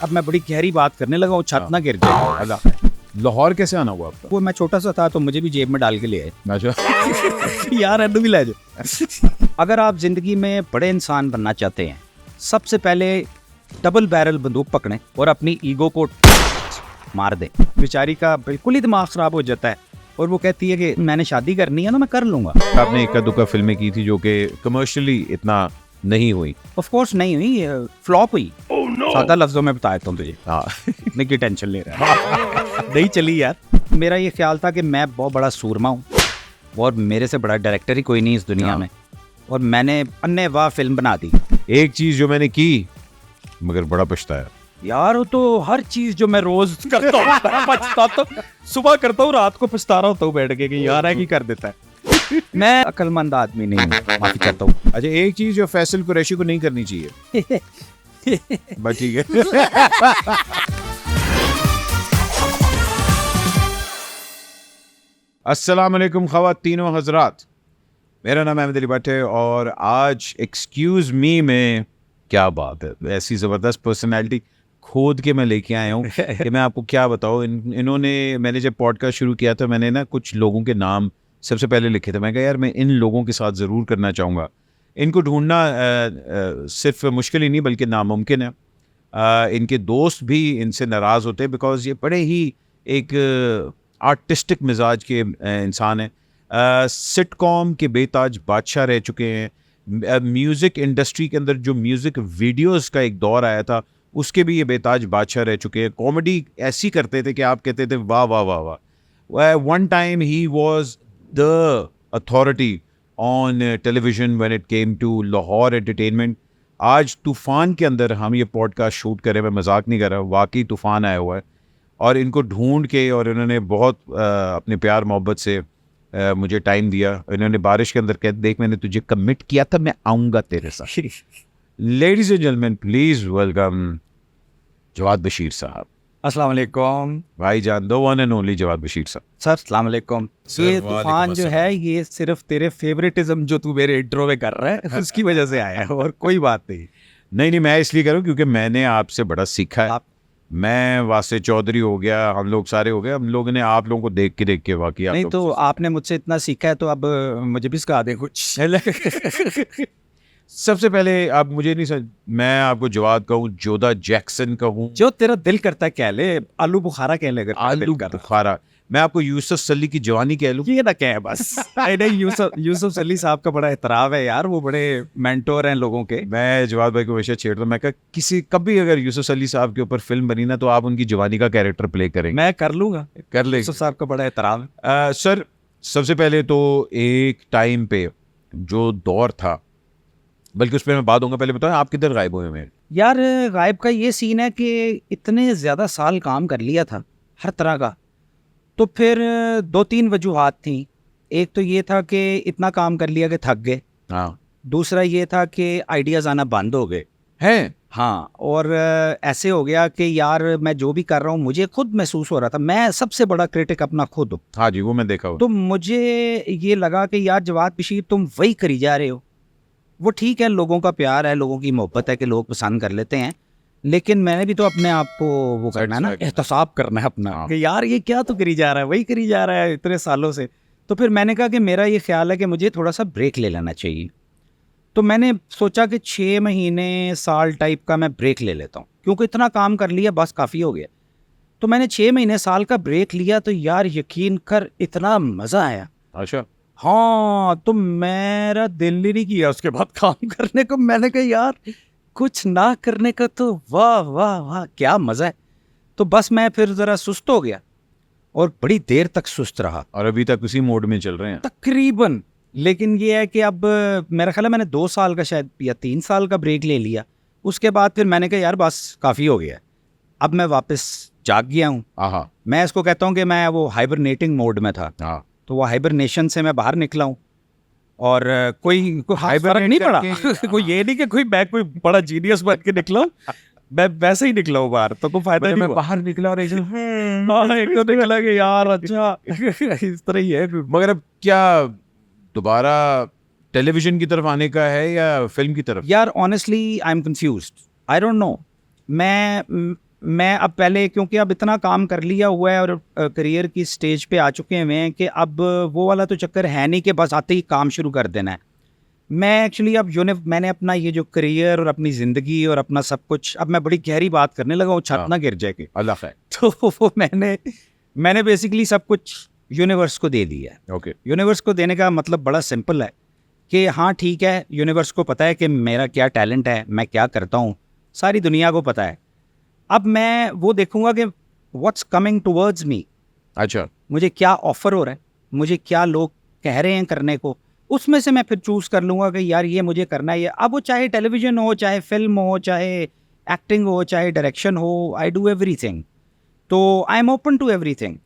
अब मैं बड़ी गहरी बात करने लगा हूँ, छत ना गिर जाए। लाहौर कैसे आना हुआ आपका? वो मैं छोटा सा था तो मुझे भी जेब में डाल के ले आए। अच्छा। यार अनु भी ले जाओ। अगर आप जिंदगी में बड़े इंसान बनना चाहते हैं, सबसे पहले डबल बैरल बंदूक पकड़ें और अपनी ईगो को मार दें। बेचारी का बिल्कुल ही दिमाग खराब हो जाता है और वो कहती है कि मैंने शादी करनी है ना, मैं कर लूंगा। आपने इक्का दुक्का फिल्में की थी जो कि कमर्शियली इतना नहीं हुई। ऑफ कोर्स नहीं हुई, फ्लॉप हुई। सादा लफ्जों में बता देता हूँ तुझे। हाँ। इतने की टेंशन ले रहा है। नहीं चली यार। मेरा ये ख्याल था कि मैं बहुत बड़ा सूरमा हूँ और मेरे से बड़ा डायरेक्टर ही कोई नहीं इस दुनिया में, और मैंने अन्य वाह फिल्म बना दी। एक चीज जो मैंने की मगर बड़ा पछताया यार वो तो हर चीज जो मैं रोज करता हूँ पछताता हूँ। सुबह करता हूँ, रात को पछता रहा होता हूँ बैठ के कि यार है की कर देता है। मैं अक्लमंद आदमी नहीं हूँ, माफी चाहता हूँ। अच्छा, एक चीज जो फैसल कुरैशी को नहीं करनी चाहिए। बस ठीक है। अस्सलाम वालेकुम ख़वातीनो हज़रात, मेरा नाम अहमद अली भट्ट है और आज एक्सक्यूज़ मी में क्या बात है, ऐसी ज़बरदस्त पर्सनैलिटी खोद के मैं लेके आया हूँ कि मैं आपको क्या बताऊँ। इन्होंने, मैंने जब पॉडकास्ट शुरू किया था मैंने ना कुछ लोगों के नाम सबसे पहले लिखे थे। मैं कहा यार मैं इन लोगों के साथ ज़रूर करना चाहूँगा। इनको ढूंढना सिर्फ मुश्किल ही नहीं बल्कि नामुमकिन है। इनके दोस्त भी इनसे नाराज़ होते हैं बिकॉज़ ये बड़े ही एक आर्टिस्टिक मिजाज के इंसान हैं। सिटकॉम के बेताज बादशाह रह चुके हैं। म्यूज़िक इंडस्ट्री के अंदर जो म्यूज़िक वीडियोस का एक दौर आया था उसके भी ये बेताज बादशाह रह चुके हैं। कॉमेडी ऐसी करते थे कि आप कहते थे वाह वाह वाह वाह। One time he was the authority on television when it came to Lahore entertainment. आज तूफ़ान के अंदर हम ये पॉडकास्ट शूट करें, मैं मजाक नहीं कर रहा, वाकई तूफ़ान आया हुआ है। और इनको ढूंढ के और इन्होंने बहुत अपने प्यार मोहब्बत से मुझे टाइम दिया। इन्होंने बारिश के अंदर कह देख मैंने तुझे कमिट किया था, मैं आऊँगा तेरे साथ। Ladies and gentleman please welcome Jawad Bashir sahab. अस्सलाम वालेकुम भाईजान, the one and only Jawad Bashir sahab. Sir, अस्सलाम वालेकुम। ये तूफान जो है ये सिर्फ तेरे फेवरेटिज्म जो तू मेरे इंट्रो में कर रहा है उसकी वजह से आया है और कोई बात नहीं। नहीं, मैं इसलिए करूँ क्योंकि मैंने आपसे बड़ा सीखा है। मैं वासे चौधरी हो गया, हम लोग सारे हो गए, हम लोगों ने आप लोगों को देख के वाकई नहीं तो आपने मुझसे इतना सीखा है तो अब मुझे भी सिखा दे कुछ। सबसे पहले आप मुझे नहीं समझ, मैं आपको जवाद कहूँ, जोधा जैक्सन कहूँ, जो तेरा दिल करता है कह ले। आलू बुखारा कह ले। आलू बुखारा। मैं आपको यूसुफ सली की जवानी कह लूँ, ये ना कह बस। नहीं, यूसुफ सली साहब का बड़ा एहतराम है यार, वो बड़े मेंटोर हैं लोगों के। मैं जवाद भाई को हमेशा छेड़ता हूँ। मैं कहा कभी अगर यूसुफ सली साहब के ऊपर फिल्म बनी ना तो आप उनकी जवानी का कैरेक्टर प्ले करेंगे। मैं कर लूंगा, कर ले। यूसुफ साहब का बड़ा एहतराम है। सर, सबसे पहले तो एक टाइम पे जो दौर था, बल्कि उस पर मैं बात दूंगा, पहले बताओ आप किधर गायब हुए हैं? यार गायब का ये सीन है कि इतने ज़्यादा साल काम कर लिया था हर तरह का, तो फिर दो तीन वजूहात थी। एक तो ये था कि इतना काम कर लिया कि थक गए। हाँ। दूसरा ये था कि आइडियाज़ आना बंद हो गए हैं। हाँ, और ऐसे हो गया कि यार मैं जो भी कर रहा हूँ मुझे खुद महसूस हो रहा था, मैं सबसे बड़ा क्रिटिक अपना खुद हूँ। हाँ जी, वो मैं देखा हूँ। तो मुझे ये लगा कि यार जवाद बशीर तुम वही करी जा रहे हो। वो ठीक है, लोगों का प्यार है, लोगों की मोहब्बत है कि लोग पसंद कर लेते हैं, लेकिन मैंने भी तो अपने आप को वो करना है ना, एहतसाब करना है अपना कि यार ये क्या तो करी जा रहा है, वही करी जा रहा है इतने सालों से। तो फिर मैंने कहा कि मेरा ये ख्याल है कि मुझे थोड़ा सा ब्रेक ले लेना चाहिए। तो मैंने सोचा कि 6 महीने साल टाइप का मैं ब्रेक ले लेता हूँ, क्योंकि इतना काम कर लिया बस काफ़ी हो गया। तो मैंने 6 महीने साल का ब्रेक लिया तो यार यकीन कर इतना मज़ा आया। अच्छा। हाँ, तो मेरा दिल ही नहीं किया उसके बाद काम करने को। मैंने कहा यार कुछ ना करने का तो वाह वाह वाह क्या मज़ा है। तो बस मैं फिर ज़रा सुस्त हो गया और बड़ी देर तक सुस्त रहा और अभी तक उसी मोड में चल रहे हैं तकरीबन। लेकिन ये है कि अब मेरा ख्याल है मैंने 2 साल का शायद या 3 साल का ब्रेक ले लिया। उसके बाद फिर मैंने कहा यार बस काफ़ी हो गया, अब मैं वापस जाग गया हूँ। हाँ, मैं इसको कहता हूँ कि मैं वो हाइबरनेटिंग मोड में था। हाँ। तो वो हाइबरनेशन से मैं बाहर निकला हूँ और कोई फर्क नहीं पड़ा। कोई ये नहीं कि कोई बड़ा जीनियस बन के निकला हूँ, मैं वैसे ही निकला हूँ बाहर, तो कोई फायदा नहीं हुआ। बाहर निकला और एक तो निकला कि यार अच्छा इस तरह ही है। मगर अब क्या दोबारा टेलीविजन की तरफ आने का है या फिल्म की तरफ? यार honestly I am confused, I don't know. मैं मैं अब पहले, क्योंकि अब इतना काम कर लिया हुआ है और करियर की स्टेज पे आ चुके हुए हैं कि अब वो वाला तो चक्कर है नहीं कि बस आते ही काम शुरू कर देना है। मैं एक्चुअली अब मैंने अपना ये जो करियर और अपनी ज़िंदगी और अपना सब कुछ, अब मैं बड़ी गहरी बात करने लगा हूँ, छत हाँ। ना गिर जाए कि। अल्लाह खैर। तो वो मैंने बेसिकली सब कुछ यूनिवर्स को दे दिया है। ओके। यूनिवर्स को देने का मतलब बड़ा सिंपल है कि हाँ ठीक है, यूनिवर्स को पता है कि मेरा क्या टैलेंट है, मैं क्या करता हूँ, सारी दुनिया को पता है। अब मैं वो देखूंगा कि व्हाट्स कमिंग टुवर्ड्स मी, अच्छा। मुझे क्या ऑफर हो रहा है, मुझे क्या लोग कह रहे हैं करने को, उसमें से मैं फिर चूज कर लूंगा कि यार ये मुझे करना है। ये अब वो चाहे टेलीविजन हो, चाहे फिल्म हो, चाहे एक्टिंग हो, चाहे डायरेक्शन हो, आई डू एवरीथिंग। तो I am open to everything.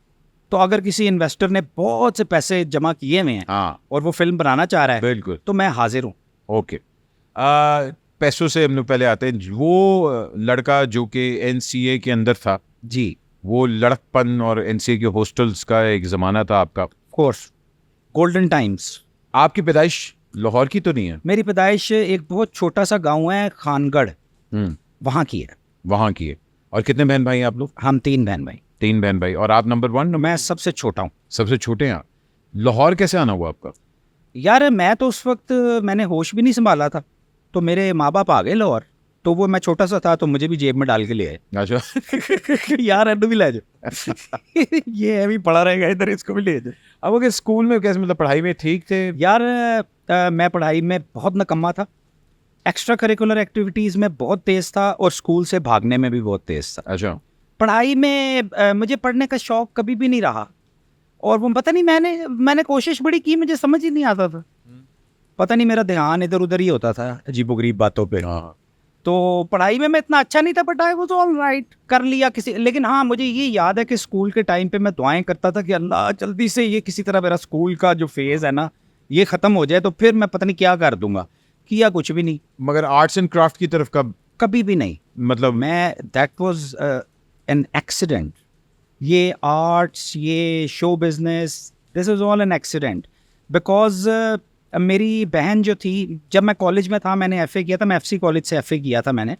तो अगर किसी इन्वेस्टर ने बहुत से पैसे जमा किए हुए हैं हाँ और वो फिल्म बनाना चाह रहा है, बिल्कुल। तो मैं हाजिर हूँ। ओके। पैसों से हम लोग पहले आते हैं। वो लड़का जो कि एनसीए के अंदर था, जी, वो लड़कपन और एनसीए के हॉस्टल्स का एक ज़माना था आपका। Course golden times. आपकी पैदाइश लाहौर की तो नहीं है? मेरी पैदाइश एक बहुत छोटा सा गांव है खानगढ़, वहाँ की है। वहाँ की है। और कितने बहन भाई हैं आप लोग? हम 3 बहन भाई। 3 बहन भाई। और आप नंबर 1? मैं सबसे छोटा हूँ। सबसे छोटे हैं आप। लाहौर कैसे आना हुआ आपका? यार मैं तो उस वक्त मैंने होश भी नहीं संभाला था, तो मेरे माँ बाप आ गए लाहौर। तो वो मैं छोटा सा था तो मुझे भी जेब में डाल के ले आए। अच्छा। यार एंड भी ले जाओ। ये अभी पढ़ा रहेगा इधर, इसको भी ले जाओ। अब वो स्कूल में कैसे, मतलब पढ़ाई में ठीक थे? यार मैं पढ़ाई में बहुत नकम्मा था, एक्स्ट्रा करिकुलर एक्टिविटीज़ में बहुत तेज़ था और स्कूल से भागने में भी बहुत तेज़ था। अच्छा। पढ़ाई में मुझे पढ़ने का शौक कभी भी नहीं रहा। और वो पता नहीं, मैंने कोशिश बड़ी की, मुझे समझ ही नहीं आता था। पता नहीं मेरा ध्यान इधर उधर ही होता था अजीबोगरीब बातों पे। हाँ। तो पढ़ाई में मैं इतना अच्छा नहीं था, but I was all right, कर लिया किसी। लेकिन हाँ मुझे ये याद है कि स्कूल के टाइम पे मैं दुआएं करता था कि अल्लाह जल्दी से ये किसी तरह मेरा स्कूल का जो फेज़ है ना ये ख़त्म हो जाए, तो फिर मैं पता नहीं क्या कर दूंगा। किया कुछ भी नहीं। मगर आर्ट्स एंड क्राफ्ट की तरफ कब? कभी भी नहीं। मतलब मैं दैट वाज एन एक्सीडेंट। ये आर्ट्स, ये show business, this is all an accident. Because मेरी बहन जो थी, जब मैं कॉलेज में था मैंने एफए किया था, मैं एफसी कॉलेज से एफए किया था मैंने।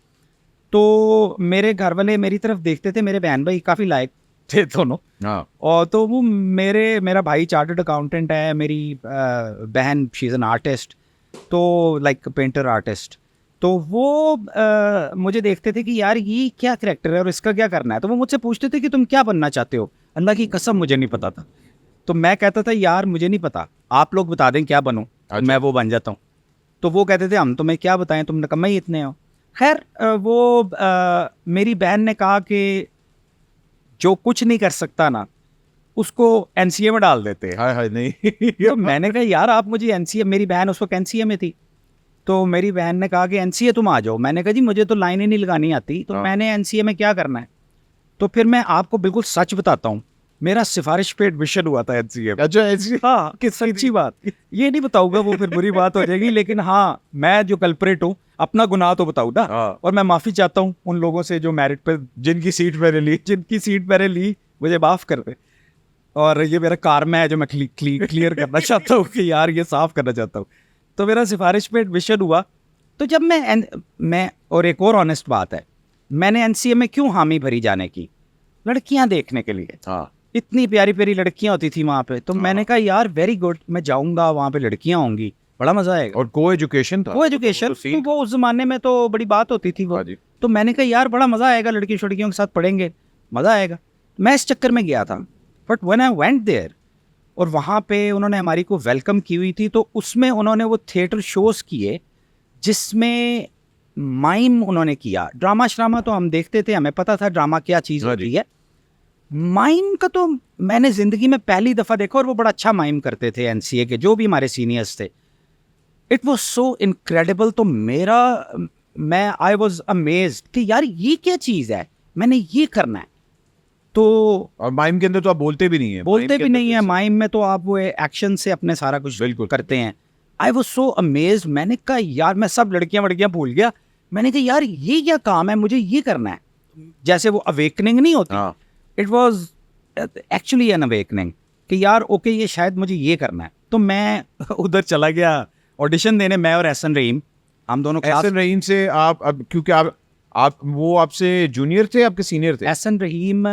तो मेरे घर वाले मेरी तरफ देखते थे, मेरे बहन भाई काफ़ी लायक थे दोनों। हाँ। और तो वो मेरा भाई चार्टर्ड अकाउंटेंट है, मेरी बहन शी इज़ एन आर्टिस्ट, तो लाइक पेंटर आर्टिस्ट। तो वो मुझे देखते थे कि यार ये क्या करैक्टर है और इसका क्या करना है। तो वो मुझसे पूछते थे कि तुम क्या बनना चाहते हो। अल्लाह की कसम मुझे नहीं पता था। तो मैं कहता था यार मुझे नहीं पता, आप लोग बता दें क्या बनूं, मैं वो बन जाता हूँ। तो वो कहते थे हम तुम्हें क्या बताएं, तुम निकम्मे ही इतने हो। खैर मेरी बहन ने कहा कि जो कुछ नहीं कर सकता ना उसको एनसीए में डाल देते हैं। हाय हाय नहीं। तो मैंने कहा यार आप मुझे एनसीए, मेरी बहन उस वक्त एनसीए में थी, तो मेरी बहन ने कहा कि एनसीए तुम आ जाओ। मैंने कहा जी मुझे तो लाइन ही नहीं लगानी आती, तो मैंने एनसीए में क्या करना है। तो फिर मैं आपको बिल्कुल सच बताता हूँ, मेरा सिफारिश पे एडमिशन हुआ था एनसीए में। अच्छा ऐसी? हाँ कि सच्ची बात, ये नहीं बताऊंगा वो फिर बुरी बात हो जाएगी, लेकिन हाँ मैं जो कल्प्रेट हूँ, अपना गुनाह तो बताऊँ ना। हाँ। और मैं माफ़ी चाहता हूँ उन लोगों से जो मेरिट पे, जिनकी सीट मैंने ली, मुझे माफ़ कर दे। और ये मेरा कारमा है जो मैं क्लियर करना चाहता हूँ कि यार ये साफ करना चाहता हूँ। तो मेरा सिफारिश पे एडमिशन हुआ। तो जब मैं और एक और ऑनेस्ट बात है, मैंने एनसीए में क्यों हामी भरी जाने की, लड़कियां देखने के लिए। हाँ। इतनी प्यारी प्यारी लड़कियां होती थी वहाँ पे। तो मैंने कहा यार वेरी गुड, मैं जाऊँगा वहाँ पे, लड़कियां होंगी, बड़ा मज़ा आएगा। और को एजुकेशन था? वो एजुकेशन तो वो उस ज़माने में तो बड़ी बात होती थी वो। तो मैंने कहा यार बड़ा मज़ा आएगा, लड़कियों के साथ पढ़ेंगे, मज़ा आएगा। मैं इस चक्कर में गया था। But when I went there, और वहाँ पे उन्होंने हमारी को वेलकम की हुई थी, तो उसमें उन्होंने वो थिएटर शोज़ किए जिसमें माइम उन्होंने किया। ड्रामा श्रामा तो हम देखते थे, हमें पता था ड्रामा क्या चीज़ होती है। माइम का तो मैंने ज़िंदगी में पहली दफ़ा देखा, और वो बड़ा अच्छा माइम करते थे एनसीए के जो भी हमारे सीनियर्स थे। It was so incredible. तो मैं आई वॉज अमेज्ड कि यार ये क्या चीज़ है, मैंने ये करना है। तो और माइम के अंदर तो आप बोलते भी नहीं है? बोलते भी नहीं है माइम में, तो आप वो एक्शन से अपने सारा कुछ बिल्कुल करते हैं। I was so amazed. मैंने कहा यार, मैं सब लड़कियां भूल गया। मैंने कहा यार ये क्या काम है, मुझे ये करना है। जैसे वो अवेकनिंग नहीं होती, it was actually an awakening कि यार ओके ये शायद मुझे ये करना है। तो मैं उधर चला गया ऑडिशन देने, मैं और एहसन रहीम, हम दोनों। एहसन रहीम से आप, अब क्योंकि आप वो आपसे जूनियर थे, आपके सीनियर थे? एहसन रहीम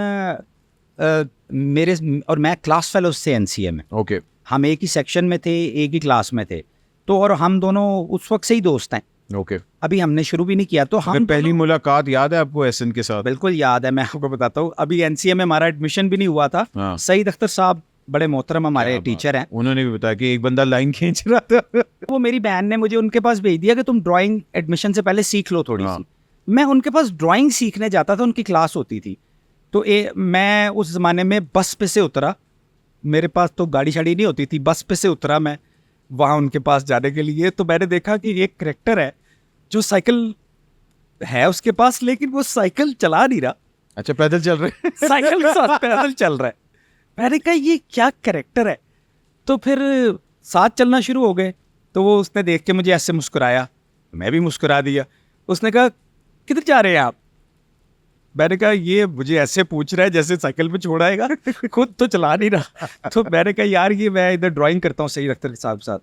मेरे और मैं क्लास फेलो से एनसीए में, ओके, हम एक ही सेक्शन में थे, एक ही क्लास में थे, तो और हम दोनों उस वक्त से ही दोस्त हैं, ओके। अभी हमने शुरू भी नहीं किया। तो फिर हम पहली मुलाकात याद है आपको एहसन के साथ? बिल्कुल याद है, मैं आपको बताता हूँ। अभी एनसीए में हमारा एडमिशन भी नहीं हुआ था। हाँ। सईद अख्तर साहब बड़े मोहतरम हमारे क्या बात। टीचर हैं, उन्होंने भी बताया कि एक बंदा लाइन खींच रहा था। वो मेरी बहन ने मुझे उनके पास भेज दिया कि तुम ड्राइंग एडमिशन से पहले सीख लो थोड़ी हाँ। सी। मैं उनके पास ड्राइंग सीखने जाता था, उनकी क्लास होती थी, तो मैं उस ज़माने में बस पे से उतरा, मेरे पास तो गाड़ी शाड़ी नहीं होती थी, बस पे से उतरा मैं वहाँ उनके पास जाने के लिए। तो मैंने देखा कि एक करेक्टर है जो साइकिल है उसके पास, लेकिन वो साइकिल चला नहीं रहा, अच्छा, पैदल चल रहे? साइकिल के साथ पैदल चल रहा है। मैंने कहा ये क्या करेक्टर है। तो फिर साथ चलना शुरू हो गए, तो वो उसने देख के मुझे ऐसे मुस्कुराया, मैं भी मुस्कुरा दिया। उसने कहा किधर जा रहे हैं आप? मैंने कहा ये मुझे ऐसे पूछ रहा है जैसे साइकिल पे छोड़ाएगा, खुद तो चला नहीं रहा। तो मैंने कहा यार ये मैं इधर ड्राइंग करता हूँ सईद अख्तर के साथ साथ।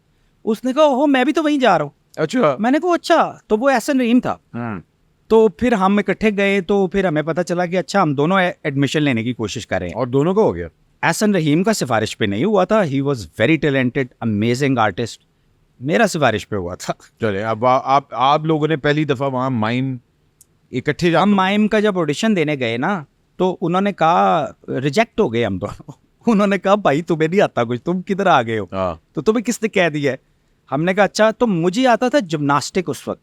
उसने कहा ओहो मैं भी तो वहीं जा रहा हूँ। अच्छा। मैंने कहा अच्छा, तो वो एहसन रहीम था। तो फिर हम इकट्ठे गए, तो फिर हमें पता चला कि अच्छा हम दोनों एडमिशन लेने की कोशिश कर रहे हैं। और दोनों को हो गया? एहसन रहीम का सिफारिश पे नहीं हुआ था, he was very talented amazing artist, मेरा सिफारिश पे हुआ था। चले, अब आप लोगों ने पहली दफा वहां माइम इकट्ठे हम माइम का जब ऑडिशन देने गए ना, तो उन्होंने कहा रिजेक्ट हो गए हम दोनों। उन्होंने कहा भाई तुम्हें नहीं आता कुछ, तुम किधर आ गए हो, हाँ। तो तुम्हें किसने कह दिया है? हमने कहा अच्छा। तो मुझे आता था जिम्नास्टिक, उस वक्त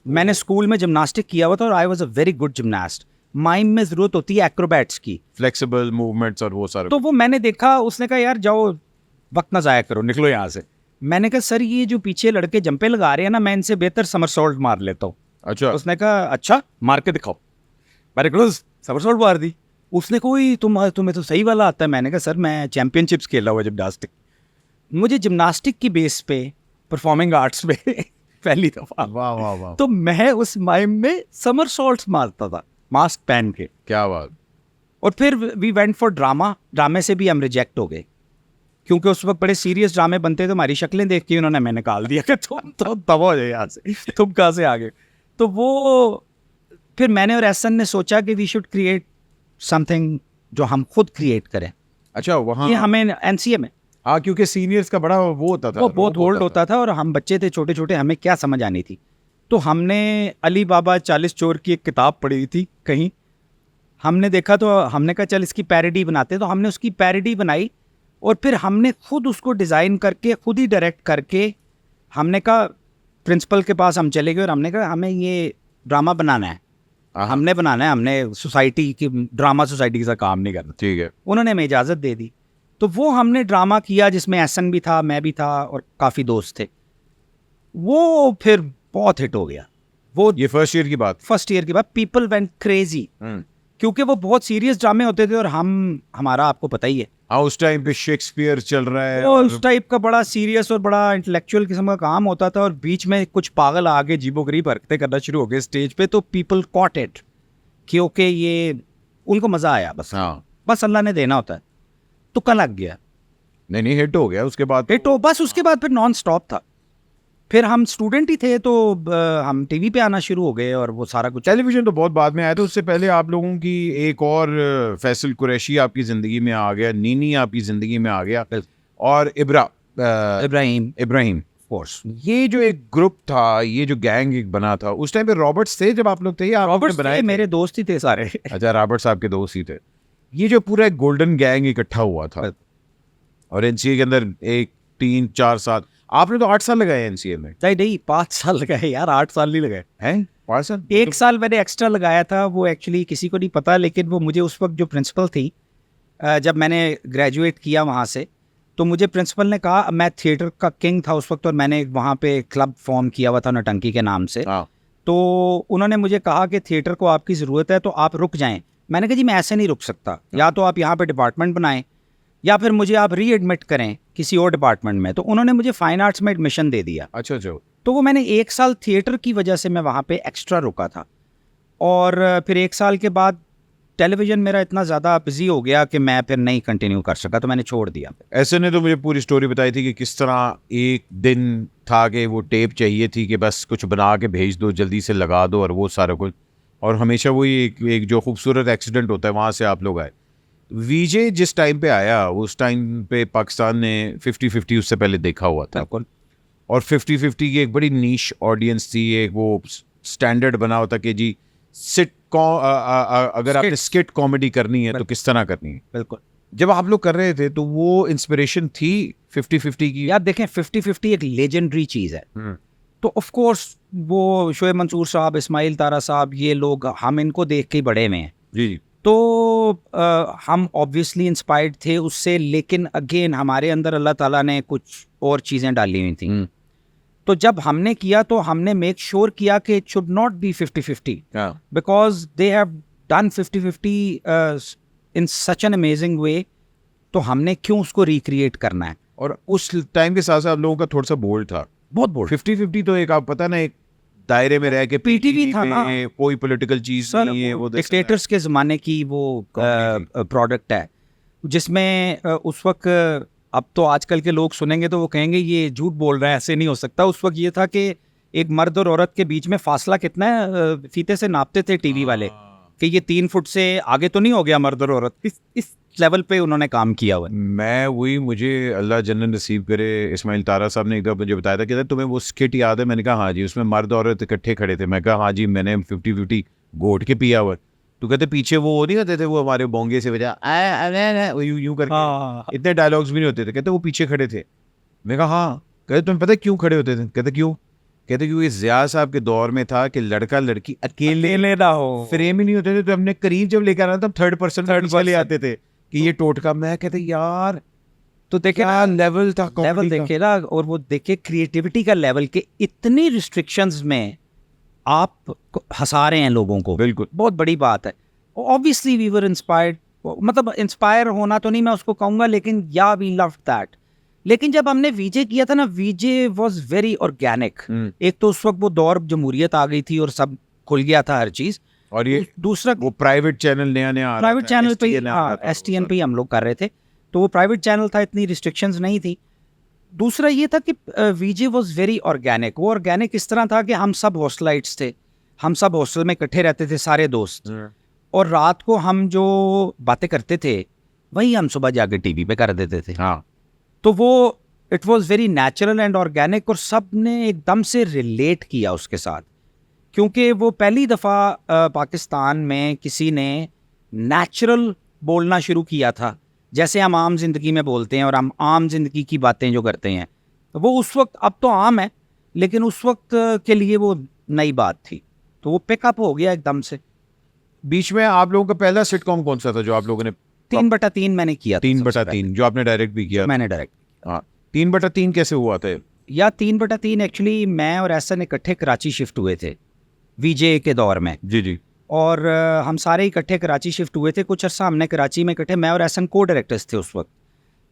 मैंने स्कूल में जिम्नास्टिक किया हुआ था और I was a very good gymnast. Mime में जरूरत होती है एक्रोबैट्स की, फ्लेक्सिबल मूवमेंट्स और वो सारे। तो वो मैंने देखा। उसने कहा यार जाओ वक्त ना जाया करो, निकलो यहाँ से। मैंने कहा सर ये जो पीछे लड़के जंपे लगा रहे हैं ना, मैं इनसे बेहतर समरसॉल्ट मार लेता हूँ। अच्छा। उसने कहा अच्छा मार के दिखाओ। मैंने कहा समरसॉल्ट मार दी। उसने कोई तुम्हें तो सही वाला आता है। मैंने कहा सर मैं चैंपियनशिप्स खेला हुआ जिम्नास्टिक, मुझे जिम्नास्टिक की बेस पे परफॉर्मिंग आर्ट्स में पहली दफा। वाह वाह वाह। तो मैं उस माइम में समरसॉल्ट्स मारता था मास्क पहन के। क्या बात। और फिर वी वेंट फॉर ड्रामा, ड्रामे से भी हम रिजेक्ट हो गए, क्योंकि उस वक्त बड़े सीरियस ड्रामे बनते थे। हमारी शक्लें देख के उन्होंने हमें निकाल दिया कि तुम तो तबाह हो जाए यहाँ से, तुम कहाँ से आ गए। तो वो फिर मैंने और एहसन ने सोचा कि वी शुड क्रिएट समथिंग जो हम खुद क्रिएट करें। अच्छा, वहाँ ये हमें एनसीए में हाँ, क्योंकि सीनियर्स का बड़ा वो होता था, वो बहुत होल्ड होता था और हम बच्चे थे छोटे छोटे, हमें क्या समझ आनी थी। तो हमने अली बाबा 40 चोर की एक किताब पढ़ी थी कहीं, हमने देखा तो हमने कहा चल इसकी पैरोडी बनाते। तो हमने उसकी पैरोडी बनाई और फिर हमने खुद उसको डिज़ाइन करके खुद ही डायरेक्ट करके हमने कहा प्रिंसिपल के पास हम चले गए और हमने कहा हमें ये ड्रामा बनाना है, हमने बनाना है, हमने सोसाइटी की ड्रामा सोसाइटी के साथ काम नहीं करना। ठीक है। उन्होंने हमें इजाज़त दे दी। तो वो हमने ड्रामा किया जिसमें एहसन भी था, मैं भी था और काफ़ी दोस्त थे। वो फिर बहुत हिट हो गया। वो ये फर्स्ट ईयर की बात? फर्स्ट ईयर के बाद पीपल वेंट क्रेजी, क्योंकि वो बहुत सीरियस ड्रामे होते थे और हमारा आपको पता ही है। हाँ, उस टाइम पे शेक्सपियर चल रहा है वो उस टाइप का बड़ा सीरियस और बड़ा इंटेलेक्चुअल किस्म का काम होता था और बीच में कुछ पागल आगे जीबोगरीब हरकतें करना शुरू हो गए स्टेज पे, तो पीपल कॉट इट, क्योंकि ये उनको मजा आया। हाँ। बस अल्लाह ने देना होता है, तुक्का लग गया। नहीं, हिट हो गया उसके बाद। हिट हो बस, उसके बाद फिर नॉन स्टॉप था। फिर हम स्टूडेंट ही थे तो हम टीवी पे आना शुरू हो गए और वो सारा कुछ। टेलीविजन तो बहुत बाद में आया था, उससे पहले आप लोगों की एक और फैसल कुरैशी आपकी जिंदगी में आ गया, नीनी आपकी जिंदगी में आ गया, और इब्राहिम कोर्स। ये जो एक ग्रुप था, ये जो गैंग एक बना था, उस टाइम पे रॉबर्ट्स थे जब आप लोग थे? या रॉबर्ट्स बनाए थे? मेरे दोस्त ही थे सारे। अच्छा, रॉबर्ट्स आपके दोस्त ही थे। ये जो पूरा एक गोल्डन गैंग इकट्ठा हुआ था और एनसीए के अंदर 1-3-4 साल, आपने तो 8 साल लगाए एनसीए में? नहीं 5 साल लगाए यार, 8 साल नहीं लगाए हैं। 5 साल? 1 साल मैंने एक्स्ट्रा लगाया था, वो एक्चुअली किसी को नहीं पता, लेकिन वो मुझे उस वक्त जो प्रिंसिपल थी, जब मैंने ग्रेजुएट किया वहाँ से, तो मुझे प्रिंसिपल ने कहा, मैं थिएटर का किंग था उस वक्त और मैंने वहाँ पे क्लब फॉर्म किया हुआ था नौटंकी के नाम से। तो उन्होंने मुझे कहा कि थिएटर को आपकी ज़रूरत है तो आप रुक जाएं। मैंने कहा जी मैं ऐसे नहीं रुक सकता, या तो आप यहाँ पे डिपार्टमेंट बनाएं या फिर मुझे आप री एडमिट करें किसी और डिपार्टमेंट में। तो उन्होंने मुझे फाइन आर्ट्स में एडमिशन दे दिया। अच्छा। तो वो मैंने 1 साल थिएटर की वजह से मैं वहाँ पे एक्स्ट्रा रुका था, और फिर 1 साल के बाद टेलीविज़न मेरा इतना ज़्यादा बिजी हो गया कि मैं फिर नहीं कंटिन्यू कर सका, तो मैंने छोड़ दिया। ऐसे ने तो मुझे पूरी स्टोरी बताई थी कि किस तरह एक दिन था कि वो टेप चाहिए थी कि बस कुछ बना के भेज दो, जल्दी से लगा दो और वो सारा कुछ, और हमेशा वही एक जो खूबसूरत एक्सीडेंट होता है वहाँ से आप लोग आए। वीजे जिस टाइम पे आया उस टाइम पे पाकिस्तान ने 50-50 उससे पहले देखा हुआ था, बिल्कुल। और 50-50 की एक बड़ी नीश ऑडियंस थी, एक वो स्टैंडर्ड बना होता कि जी अगर आपने स्किट कॉमेडी करनी है तो किस तरह करनी है। बिल्कुल। जब आप लोग कर रहे थे तो वो इंस्पिरेशन थी 50-50 की? यार देखें 50-50 एक लेजेंडरी चीज़ है। तो ऑफ कोर्स वो शोएब मंसूर साहब, इस्माइल तारा साहब, ये लोग हम इनको देख के ही बड़े हुए हैं। जी। तो हम ऑब्वियसली इंस्पायर्ड थे उससे, लेकिन अगेन हमारे अंदर अल्लाह ताला ने कुछ और चीज़ें डाली हुई थी। तो जब हमने किया तो हमने मेक श्योर किया कि it should not be 50-50 because they have done 50-50 in such an amazing वे। तो हमने क्यों उसको रिक्रिएट करना है। और उस टाइम के साथ साथ आप लोगों का थोड़ा सा बोल्ड था, बहुत बोल्ड। 50-50 तो एक आप पता ना एक दायरे में रह के पीटीवी था ना, कोई पॉलिटिकल चीज नहीं है, वो डिक्टेटर्स के ज़माने की वो प्रोडक्ट है, जिसमें उस वक्त, अब तो आजकल के लोग सुनेंगे तो वो कहेंगे ये झूठ बोल रहा है, ऐसे नहीं हो सकता। उस वक्त ये था कि एक मर्द और औरत के बीच में फासला कितना है, फीते से नापते थे टीवी वाले कि ये 3 फुट से आगे तो नहीं हो गया मर्द और औरत। इस लेवल पे उन्होंने काम किया हुआ। मैं वही, मुझे अल्लाह जन्नत नसीब करे, इस्माइल तारा साहब ने एक दफ़ा मुझे बताया था कि तुम्हें वो स्किट याद है? मैंने कहा हाँ जी, उसमें मर्द औरत इकट्ठे खड़े थे। मैं कहा हाँ जी, मैंने 50-50 घोट के पिया हुआ। तो कहते पीछे वो नहीं होते थे, वो हमारे बोंगे से वजह यूं करके, इतने डायलॉग्स भी नहीं होते थे। कहते वो पीछे खड़े थे। मैं कहा हाँ। कहते तुम्हें पता है क्यों खड़े होते थे? कहते क्यों? कहते क्योंकि ज़िया साहब के दौर में था कि लड़का लड़की अकेले ना हो, फ्रेम ही नहीं होते थे, तो हमने करीब जब लेकर आना तब थर्ड पर्सन ले आते थे कि ये टोटका। मैं कहते यार, तो देखे क्या लेवल था, लेवल देखे ना, और वो देखे क्रिएटिविटी का लेवल के इतनी रिस्ट्रिक्शंस में आप हंसा रहे हैं लोगों को। बिल्कुल, बहुत बड़ी बात है। ऑब्वियसली वी वर इंस्पायर्ड, मतलब इंस्पायर होना तो नहीं मैं उसको कहूँगा, लेकिन या वी लव्ड दैट। लेकिन जब हमने वीजे किया था ना, वीजे वाज वेरी ऑर्गेनिक। एक तो उस वक्त वो दौर जमहूरियत आ गई थी और सब खुल गया था हर चीज़, और ये दूसरा वो प्राइवेट चैनल नया प्राइवेट चैनल पे, STN पे हम लोग कर रहे थे, तो वो प्राइवेट चैनल था, इतनी रिस्ट्रिक्शंस नहीं थी। दूसरा ये था कि वीजे वाज वेरी ऑर्गेनिक। वो ऑर्गेनिक इस तरह था कि हम सब हॉस्टलाइट्स थे, हम सब हॉस्टल में इकट्ठे रहते थे सारे दोस्त, और रात को हम जो बातें करते थे वही हम सुबह जाके टीवी पे कर देते थे। हाँ, तो वो it was very natural and organic, और सब ने एकदम से रिलेट किया उसके साथ, क्योंकि वो पहली दफ़ा पाकिस्तान में किसी ने नेचुरल बोलना शुरू किया था, जैसे हम आम जिंदगी में बोलते हैं और हम आम जिंदगी की बातें जो करते हैं। वो उस वक्त, अब तो आम है, लेकिन उस वक्त के लिए वो नई बात थी, तो वो पिकअप हो गया एकदम से। बीच में आप लोगों का पहला सिटकॉम कौन सा था जो आप लोगों ने? 3/3 मैंने किया था। 3/3 जो आपने डायरेक्ट भी किया? मैंने डायरेक्ट। हाँ, 3/3 कैसे हुआ था? या 3/3 एक्चुअली मैं और एहसन इकट्ठे कराची शिफ्ट हुए थे वीजे के दौर में। जी। और हम सारे इकट्ठे कराची शिफ्ट हुए थे। कुछ अर्सा हमने कराची में इकट्ठे, मैं और एहसन को डायरेक्टर्स थे उस वक्त।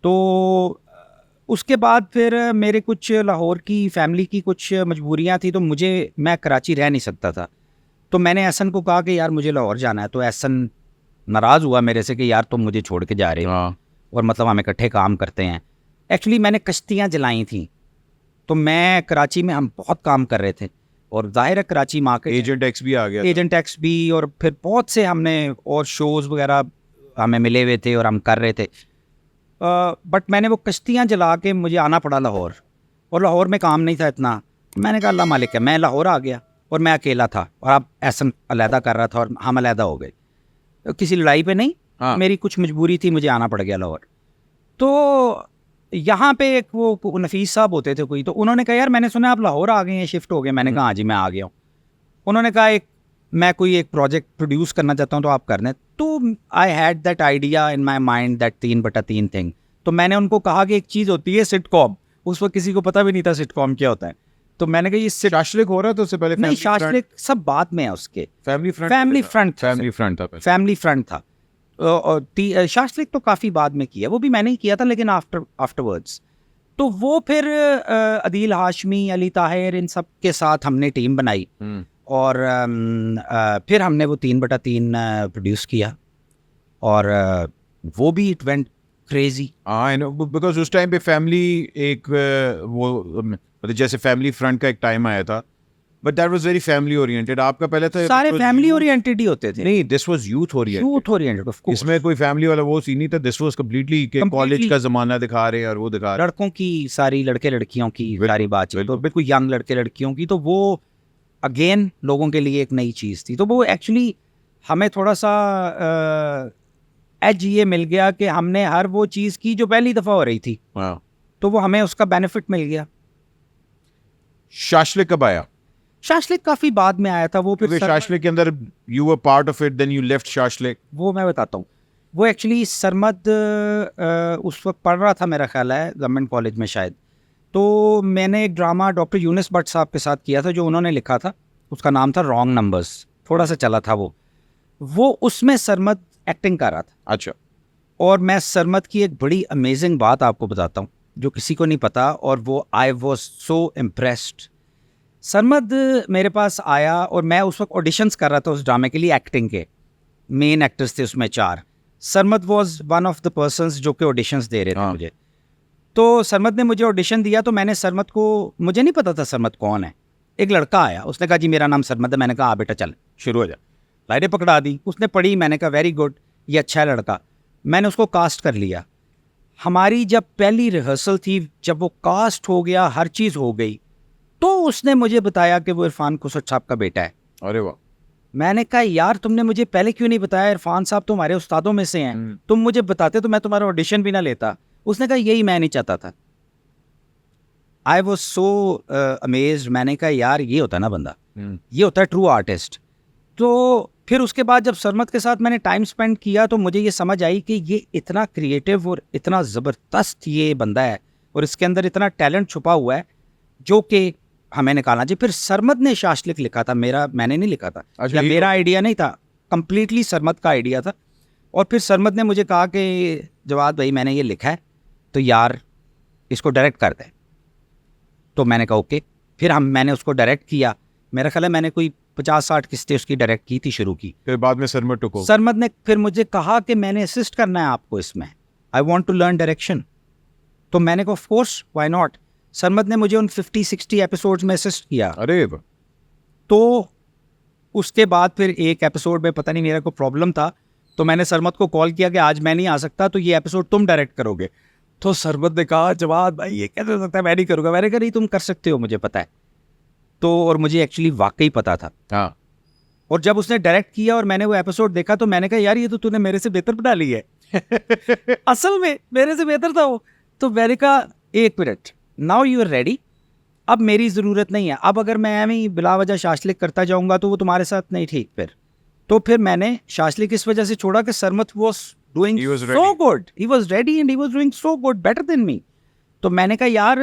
तो उसके बाद फिर मेरे कुछ लाहौर की फैमिली की कुछ मजबूरियां थी, तो मैं कराची रह नहीं सकता था। तो मैंने एहसन को कहा कि यार मुझे लाहौर जाना है। तो एहसन नाराज़ हुआ मेरे से कि यार तुम मुझे छोड़ के जा रहे हो, और मतलब हम इकट्ठे काम करते हैं। एक्चुअली मैंने कश्तियाँ जलाई थी, तो मैं कराची में हम बहुत काम कर रहे थे, और जाहिर है कराची मार्केट, एजेंट एक्स भी आ गया, एजेंट एक्स भी, और फिर बहुत से हमने और शोज़ वगैरह हमें मिले हुए थे और हम कर रहे थे। बट मैंने वो कश्तियाँ जला के मुझे आना पड़ा लाहौर, और लाहौर में काम नहीं था इतना। मैंने कहा अल्लाह मालिक है, मैं लाहौर आ गया, और मैं अकेला था, और अब एहसन अलहदा कर रहा था और हम अलहदा हो गए, किसी लड़ाई पे नहीं। हाँ। मेरी कुछ मजबूरी थी, मुझे आना पड़ गया लाहौर। तो यहाँ पे एक वो नफीस साहब होते थे कोई, तो उन्होंने कहा यार मैंने सुना आप लाहौर आ गए हैं, शिफ्ट हो गए। मैंने कहा हाँ जी मैं आ गया हूँ। उन्होंने कहा मैं कोई एक प्रोजेक्ट प्रोड्यूस करना चाहता हूँ, तो आप करने। तो I had that idea in my mind, that 3/3 thing. तो मैंने उनको कहा कि एक चीज़ होती है सिटकॉम, उस वक्त किसी को पता भी नहीं था सिटकॉम क्या होता है। तो मैंने कहा ये शाशलिक हो रहा था उससे पहले? नहीं, शाशलिक सब बाद में है उसके। फैमिली फ्रंट था। शाशलिक तो काफ़ी बाद में किया, वो भी मैंने ही किया था, लेकिन आफ्टरवर्ड्स। तो वो फिर अदील हाशमी, अली ताहिर, इन सब के साथ हमने टीम बनाई, और फिर हमने वो 3/3 प्रोड्यूस किया, और वो भी it went crazy. I know, because उस टाइम पे फैमिली एक वो मतलब जैसे फैमिली फ्रंट का एक टाइम आया था, but that was very family oriented. आपका पहले था सारे फैमिली ओरिएंटेड ही होते थे। नहीं, this was youth oriented. Youth oriented of course. इसमें कोई फैमिली वाला वो सीन नहीं था। दिस वाज कंप्लीटली के कॉलेज का जमाना दिखा रहे हैं और वो दिखा रहे लड़कों की सारी, लड़के लड़कियों की सारी बात, तो बिल्कुल यंग लड़के लड़कियों की, तो वो अगेन लोगों के लिए एक नई चीज़ थी। तो वो एक्चुअली हमें थोड़ा सा एज ये मिल गया कि हमने हर वो चीज़ की जो पहली दफ़ा हो रही थी, हैं। तो वो हमें उसका बेनिफिट मिल गया। शाशलिक कब आया? शाशलिक काफ़ी बाद में आया था। वो फिर शाशलिक के अंदर you were part of it, then you left shashlik. वो मैं बताता हूँ। वो एक्चुअली सरमद उस वक्त पढ़ रहा था, मेरा ख्याल है गवर्नमेंट कॉलेज में शायद। तो मैंने एक ड्रामा डॉक्टर यूनिस भट्ट साहब के साथ किया था, जो उन्होंने लिखा था। उसका नाम था रॉन्ग नंबर्स, थोड़ा सा चला था वो उसमें सरमद एक्टिंग कर रहा था। अच्छा। और मैं सरमद की एक बड़ी अमेजिंग बात आपको बताता हूँ जो किसी को नहीं पता, और वो I was so impressed. Sarmad मेरे पास आया और मैं उस वक्त ऑडिशंस कर रहा था उस ड्रामे के लिए, एक्टिंग के मेन एक्टर्स थे उसमें 4। Sarmad was one of the persons जो कि ऑडिशंस दे रहे थे मुझे। तो सरमद ने मुझे ऑडिशन दिया, तो मैंने सरमद को, मुझे नहीं पता था सरमद कौन है। एक लड़का आया, उसने कहा जी मेरा नाम सरमद है। मैंने कहा बेटा चल शुरू हो जा। लाइटें पकड़ा दी, उसने पढ़ी, मैंने कहा वेरी गुड, ये अच्छा है लड़का। मैंने उसको कास्ट कर लिया। हमारी जब पहली रिहर्सल थी, जब वो कास्ट हो गया, हर चीज़ हो गई, तो उसने मुझे बताया कि वो इरफान खुसर साहब का बेटा है। अरे वाह। मैंने कहा यार तुमने मुझे पहले क्यों नहीं बताया, इरफान साहब तो हमारे उस्तादों में से हैं, तुम मुझे बताते तो मैं तुम्हारा ऑडिशन भी ना लेता। उसने कहा यही मैं नहीं चाहता था। I was so amazed. मैंने कहा यार ये होता है ना बंदा, ये होता है ट्रू आर्टिस्ट। तो फिर उसके बाद जब सरमद के साथ मैंने टाइम स्पेंड किया, तो मुझे ये समझ आई कि ये इतना क्रिएटिव और इतना ज़बरदस्त ये बंदा है, और इसके अंदर इतना टैलेंट छुपा हुआ है जो कि हमें निकालना चाहिए। फिर सरमद ने शाशलिक लिखा था, मैंने नहीं लिखा था। अच्छा, या मेरा आइडिया नहीं था, कंप्लीटली सरमद का आइडिया था। और फिर सरमद ने मुझे कहा कि जवाद भाई मैंने ये लिखा है, तो यार इसको डायरेक्ट कर दे। तो मैंने कहा ओके। फिर मैंने उसको डायरेक्ट किया। मेरा ख्याल है मैंने कोई 50-60 किस्तें उसकी डायरेक्ट की थी, शुरू की। फिर बाद में सरमद टुको। सरमद ने फिर मुझे कहा कि मैंने असिस्ट करना है आपको इसमें, I want to learn direction. तो मैंने कहा of course why not. Sarmad ने मुझे उन 50-60 एपिसोड्स में असिस्ट किया। अरे वाह। तो उसके बाद फिर एक एपिसोड में पता नहीं मेरा कोई प्रॉब्लम था, तो मैंने सरमद को कॉल किया कि आज मैं नहीं आ सकता, तो ये एपिसोड तुम डायरेक्ट करोगे। तो सरमद ने कहा जवाद भाई ये कैसे हो सकता है, मैं नहीं करूँगा। मैंने कहा नहीं तुम कर सकते हो, मुझे पता है। तो और मुझे एक्चुअली वाकई पता था। हाँ। और जब उसने डायरेक्ट किया और मैंने वो एपिसोड देखा, तो मैंने कहा यार ये तो तूने मेरे से बेहतर बना ली है। असल में मेरे से बेहतर था वो। तो मैंने कहा एक minute, now you are ready, अब मेरी ज़रूरत नहीं है। अब अगर मैं एम ही बिला वजह शाशलिक करता जाऊंगा तो वो तुम्हारे साथ नहीं ठीक। तो फिर मैंने शाशलिक इस वजह से छोड़ा कि Sarmad was doing so good, he was ready and he was doing so good, better than मी। तो मैंने कहा यार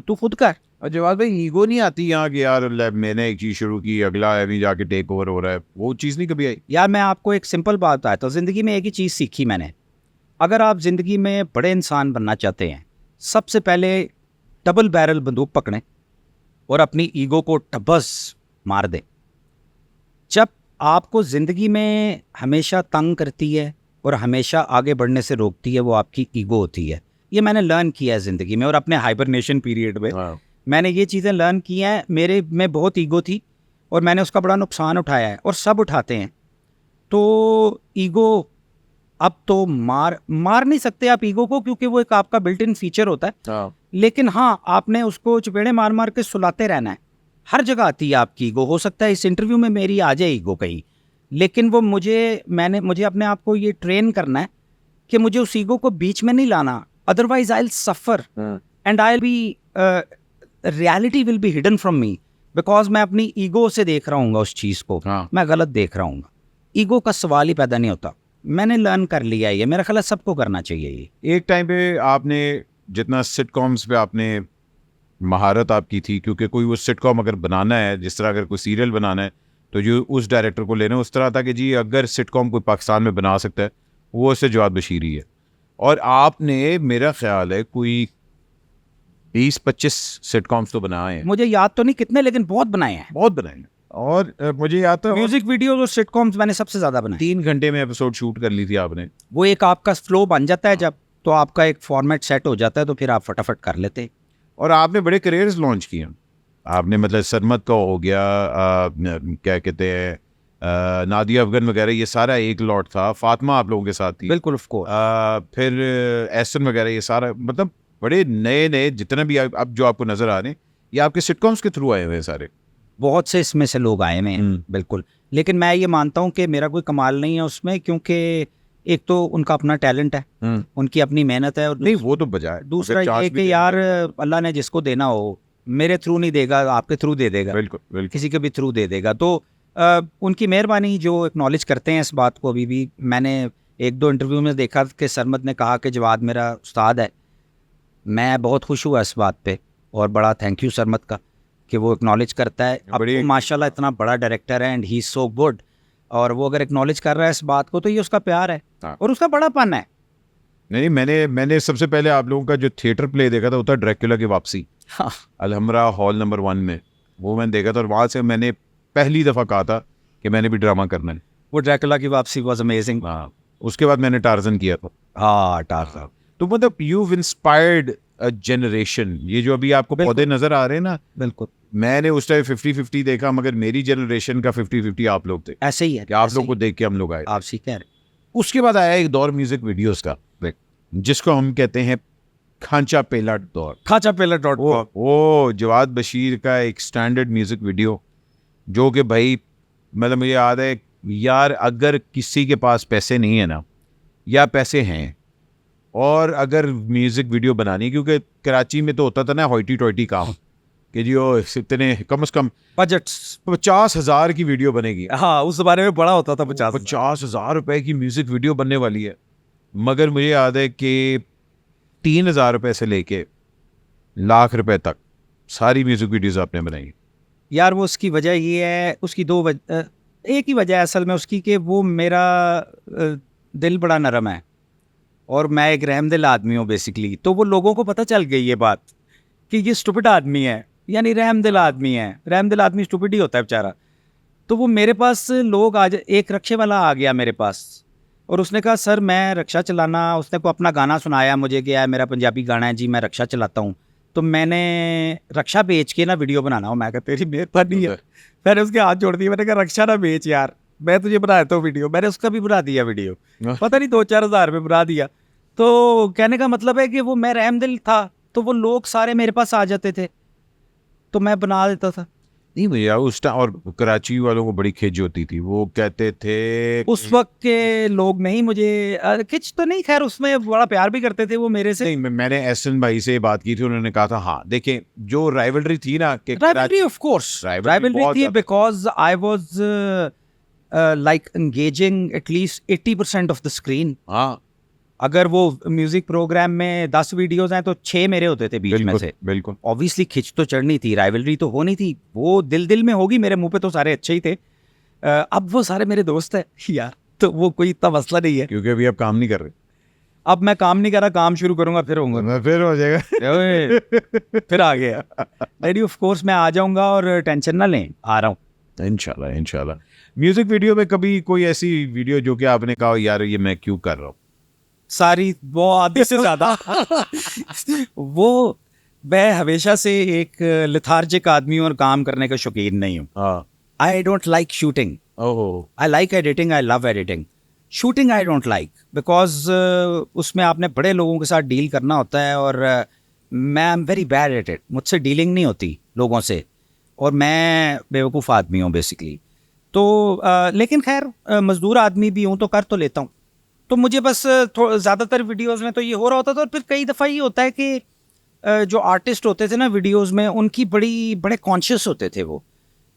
तू खुद कर। और जवाद भाई ईगो नहीं आती यहाँ कि यार मैंने एक चीज़ शुरू की, अगला अभी जाके टेक ओवर हो रहा है, वो चीज़ नहीं कभी आई? यार मैं आपको एक सिंपल बात बताता हूँ। ज़िंदगी में एक ही चीज़ सीखी मैंने, अगर आप ज़िंदगी में बड़े इंसान बनना चाहते हैं, सबसे पहले डबल बैरल बंदूक पकड़ें और अपनी ईगो को टबस मार दें। जब आपको ज़िंदगी में हमेशा तंग करती है और हमेशा आगे बढ़ने से रोकती है, वो आपकी ईगो होती है। ये मैंने लर्न किया है ज़िंदगी में, और अपने हाइबरनेशन पीरियड में मैंने ये चीज़ें लर्न की हैं। मेरे में बहुत ईगो थी और मैंने उसका बड़ा नुकसान उठाया है, और सब उठाते हैं। तो ईगो अब तो मार नहीं सकते आप ईगो को, क्योंकि वो एक आपका बिल्ट इन फीचर होता है। लेकिन हाँ, आपने उसको चपेड़े मार मार के सुलाते रहना है। हर जगह आती है आपकी ईगो। हो सकता है इस इंटरव्यू में मेरी आ जाए ईगो कहीं, लेकिन वो मुझे अपने आप को ये ट्रेन करना है कि मुझे उस ईगो को बीच में नहीं लाना, otherwise I will suffer and I will be, reality will be hidden from me, because मैं अपनी ईगो से देख रहा हूँ उस चीज़ को। मैं गलत देख रहा हूँ। ईगो का सवाल ही पैदा नहीं होता। मैंने लर्न कर लिया है ये, मेरा ख्याल है सबको करना चाहिए ये। एक टाइम पे आपने जितना सिटकॉम्स पे आपने महारत आपकी थी, क्योंकि कोई वो सिटकॉम अगर बनाना है, जिस तरह अगर कोई सीरियल बनाना है, तो जो उस डायरेक्टर को लेना उस तरह था कि जी अगर सिटकॉम कोई पाकिस्तान में बना सकता है वो उससे जवाद बशीरी है। और आपने मेरा ख्याल है कोई 20-25 सिटकॉम्स तो बनाए हैं। मुझे याद तो नहीं कितने, लेकिन बहुत बनाए हैं, बहुत बनाए हैं। और मुझे याद था म्यूजिक वीडियोस और सिटकॉम्स मैंने सबसे ज़्यादा बनाए। 3 घंटे में एपिसोड शूट कर ली थी आपने। वो एक आपका फ्लो बन जाता है जब, तो आपका एक फॉर्मेट सेट हो जाता है, तो फिर आप फटाफट कर लेते। और आपने बड़े करियर्स लॉन्च किए। आपने मतलब सरमत का हो गया, क्या कहते हैं, नादिया अफगन वगैरह, ये सारा एक लॉट था। फातिमा आप लोगों के साथ थी, बिल्कुल ऑफ कोर्स। फिर एहसन वगैरह, ये सारा मतलब बड़े नए नए जितने भी अब जो आपको नजर आ रहे हैं, ये आपके सिटकॉम्स के थ्रू आए हुए हैं सारे। बहुत से इसमें से लोग आए हुए हैं, बिल्कुल। लेकिन मैं ये मानता हूँ कि मेरा कोई कमाल नहीं है उसमें, क्योंकि एक तो उनका अपना टैलेंट है, उनकी अपनी मेहनत है, और नहीं वो तो बजाय दूसरा ये कि यार अल्लाह ने जिसको देना हो, मेरे थ्रू नहीं देगा, आपके थ्रू दे देगा, बिल्कुल बिल्कुल। किसी के भी थ्रू दे देगा। तो उनकी मेहरबानी जो एक्नॉलेज करते हैं इस बात को। अभी भी मैंने एक दो इंटरव्यू में देखा कि सरमद ने कहा कि जवाद मेरा उस्ताद है। मैं बहुत खुश हुआ इस बात पे, और बड़ा थैंक यू सरमद का कि वो एक्नॉलेज करता है। अब बड़ी- वो माशाल्लाह इतना बड़ा डायरेक्टर है and he is so good, और वो अगर एक्नॉलेज कर रहा है इस बात को तो ये उसका प्यार है हाँ। और उसका बड़ापन है। नहीं, मैंने सबसे पहले आप लोगों का जो थिएटर प्ले देखा था, वो था ड्रैकुला की वापसी, हाँ। अलहमरा हॉल नंबर 1 में, वो मैंने देखा था। और वहाँ से मैंने पहली दफ़ा कहा था कि मैंने भी ड्रामा करना है। वो ड्रैकुला की वापसी वाज अमेजिंग। हाँ, उसके बाद मैंने टार्जन किया था। हाँ, टार्ज़न। तो मतलब you've inspired a generation। ये जो अभी आपको बिल्कुल। पौधे नजर आ रहे हैं ना, बिल्कुल मैंने उस टाइम 50-50 देखा, मगर मेरी जनरेशन का 50-50 आप लोग थे, ऐसे ही है कि आप ऐसे लोग ही। को देख के हम लोग आए। आप सी कह रहे। उसके बाद आया एक दौर म्यूजिक वीडियोस का, जिसको हम कहते हैं खांचा पेला दौर। खाचापेला.com। वो जवाद बशीर का एक स्टैंडर्ड म्यूजिक वीडियो, जो कि भाई मतलब मुझे याद है यार, अगर किसी के पास पैसे नहीं है ना, या पैसे हैं और अगर म्यूजिक वीडियो बनानी, क्योंकि कराची में तो होता था ना होइटी टोइटी काम, कि जी वो इतने कम से कम बजट्स। 50,000 की वीडियो बनेगी। हाँ, उस बारे में बड़ा होता था 50। 50,000 रुपए की म्यूजिक वीडियो बनने वाली है। मगर मुझे याद है कि 3,000 रुपए से लेके लाख रुपए तक सारी म्यूजिक वीडियोस आपने बनाई। यार वो उसकी वजह ये है, उसकी दो एक ही वजह है असल में उसकी, कि वो मेरा दिल बड़ा नरम है और मैं एक रहमदिल आदमी हूँ बेसिकली। तो वो लोगों को पता चल गई ये बात कि ये स्टूपिड आदमी है, यानी रहमदिल आदमी है। रहमदिल आदमी स्टूपिड ही होता है बेचारा। तो वो मेरे पास लोग आज, एक रक्षे वाला आ गया मेरे पास और उसने कहा सर मैं रक्षा चलाना, उसने को अपना गाना सुनाया मुझे कि यार मेरा पंजाबी गाना है जी, मैं रक्षा चलाता हूँ, तो मैंने रक्षा बेच के ना वीडियो बनाना हो। मैं कहा तेरी मेहरबानी है। मैंने उसके हाथ जोड़ दिए, मैंने कहा रक्षा ना बेच यार, मैं तुझे बना देता हूँ वीडियो। मैंने उसका भी बना दिया वीडियो, पता नहीं 2-4 हज़ार में बना दिया। तो कहने का मतलब है कि वो मैं रहमदिल था, तो वो लोग सारे मेरे पास आ जाते थे तो मैं बना देता था। नहीं भैया, उस टाइम और कराची वालों को बड़ी खिज होती थी, वो कहते थे उस वक्त के लोग नहीं, मुझे खिंच तो नहीं, खैर उसमें बड़ा प्यार भी करते थे वो मेरे से। नहीं, मैंने एहसन भाई से बात की थी, उन्होंने कहा था हाँ देखें जो राइवलरी थी ना, कि rivalry of course, Rivalry rivalry बहुत थी ज्यादा। Because I was like engaging at least 80% of the screen. हाँ अगर वो म्यूजिक प्रोग्राम में 10 वीडियोस हैं तो 6 मेरे होते थे बीच में बिल्कुल से। बिल्कुल। ऑब्वियसली खिंच तो चढ़नी थी, राइवलरी तो होनी थी, वो दिल दिल में होगी। मेरे मुंह पे तो सारे अच्छे ही थे। अब वो सारे मेरे दोस्त हैं यार, तो वो कोई इतना मसला नहीं है। क्योंकि अभी आप काम नहीं कर रहे। अब मैं काम नहीं कर रहा, काम शुरू करूंगा फिर होऊंगा। मैं फिर हो जाएगा। ओए, फिर आ गया। रेडी ऑफ कोर्स मैं आ जाऊंगा, और टेंशन ना लें, आ रहा हूँ। इंशाल्लाह इंशाल्लाह। म्यूजिक वीडियो में कभी कोई ऐसी वीडियो जो कि आपने कहा यार ये मैं क्यों कर रहा हूँ? सारी वो आधे से ज्यादा वो मैं हमेशा से एक लिथार्जिक आदमी हूं और काम करने का शौकीन नहीं हूँ। हाँ। I don't like shooting, oh. I like editing, I love editing. Shooting I don't like, because उसमें आपने बड़े लोगों के साथ डील करना होता है, और मैं am very bad at it. मुझसे डीलिंग नहीं होती लोगों से, और मैं बेवकूफ़ आदमी हूँ बेसिकली। तो लेकिन खैर मजदूर आदमी भी हूँ तो कर तो लेता हूँ। तो मुझे बस ज़्यादातर वीडियोस में तो ये हो रहा होता था। और फिर कई दफ़ा ये होता है कि जो आर्टिस्ट होते थे ना वीडियोस में, उनकी बड़े कॉन्शियस होते थे वो,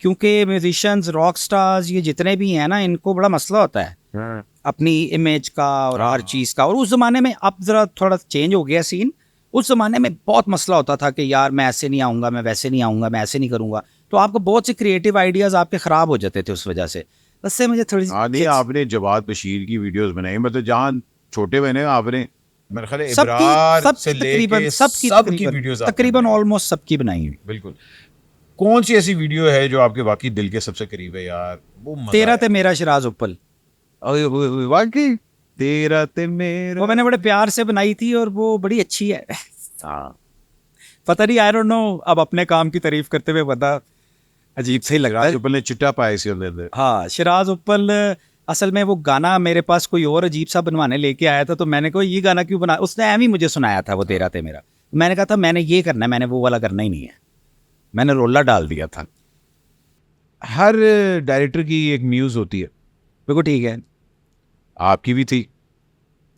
क्योंकि म्यूजिशियंस, रॉक स्टार्स, ये जितने भी हैं ना, इनको बड़ा मसला होता है अपनी इमेज का और हर चीज़ का। और उस ज़माने में, अब ज़रा थोड़ा चेंज हो गया सीन, उस ज़माने में बहुत मसला होता था कि यार मैं ऐसे नहीं आऊँगा, मैं वैसे नहीं आऊँगा, मैं ऐसे नहीं करूँगा। तो आपको बहुत से क्रिएटिव आइडियाज़ आपके ख़राब हो जाते थे उस वजह से। उससे मुझे थोड़ी नहीं, आपने जवाद बशीर की वीडियोस बनाई, मतलब जहाँ छोटे बहने आपने मेरे ख्याल है इब्रार से लेके सबकी वीडियोस तकरीबन ऑलमोस्ट सबकी बनाई हुई। बिल्कुल। कौन सी ऐसी वीडियो है जो आपके वाकई दिल के सबसे करीब है यार? वो मजा तेरा है। ते मेरा शराज उपल, वाकई तेरा ते मेरा। वो मैंने बड़े प्यार से बनाई थी और वो बड़ी अच्छी है। हाँ। पता नहीं, आई डोंट नो, अब अपने काम की तारीफ करते हुए बता अजीब से ही लग रहा है। उपल ने चिट्टा पाया इसी अंदर। हाँ, शिराज उपल असल में वो गाना मेरे पास कोई और अजीब सा बनवाने लेके आया था, तो मैंने कहा ये गाना क्यों बना, उसने एम ही मुझे सुनाया था, वो तेरा थे मेरा, मैंने कहा था मैंने ये करना है, मैंने वो वाला करना ही नहीं है, मैंने रोला डाल दिया था। हर डायरेक्टर की एक म्यूज होती है, बिल्कुल ठीक है। आपकी भी थी,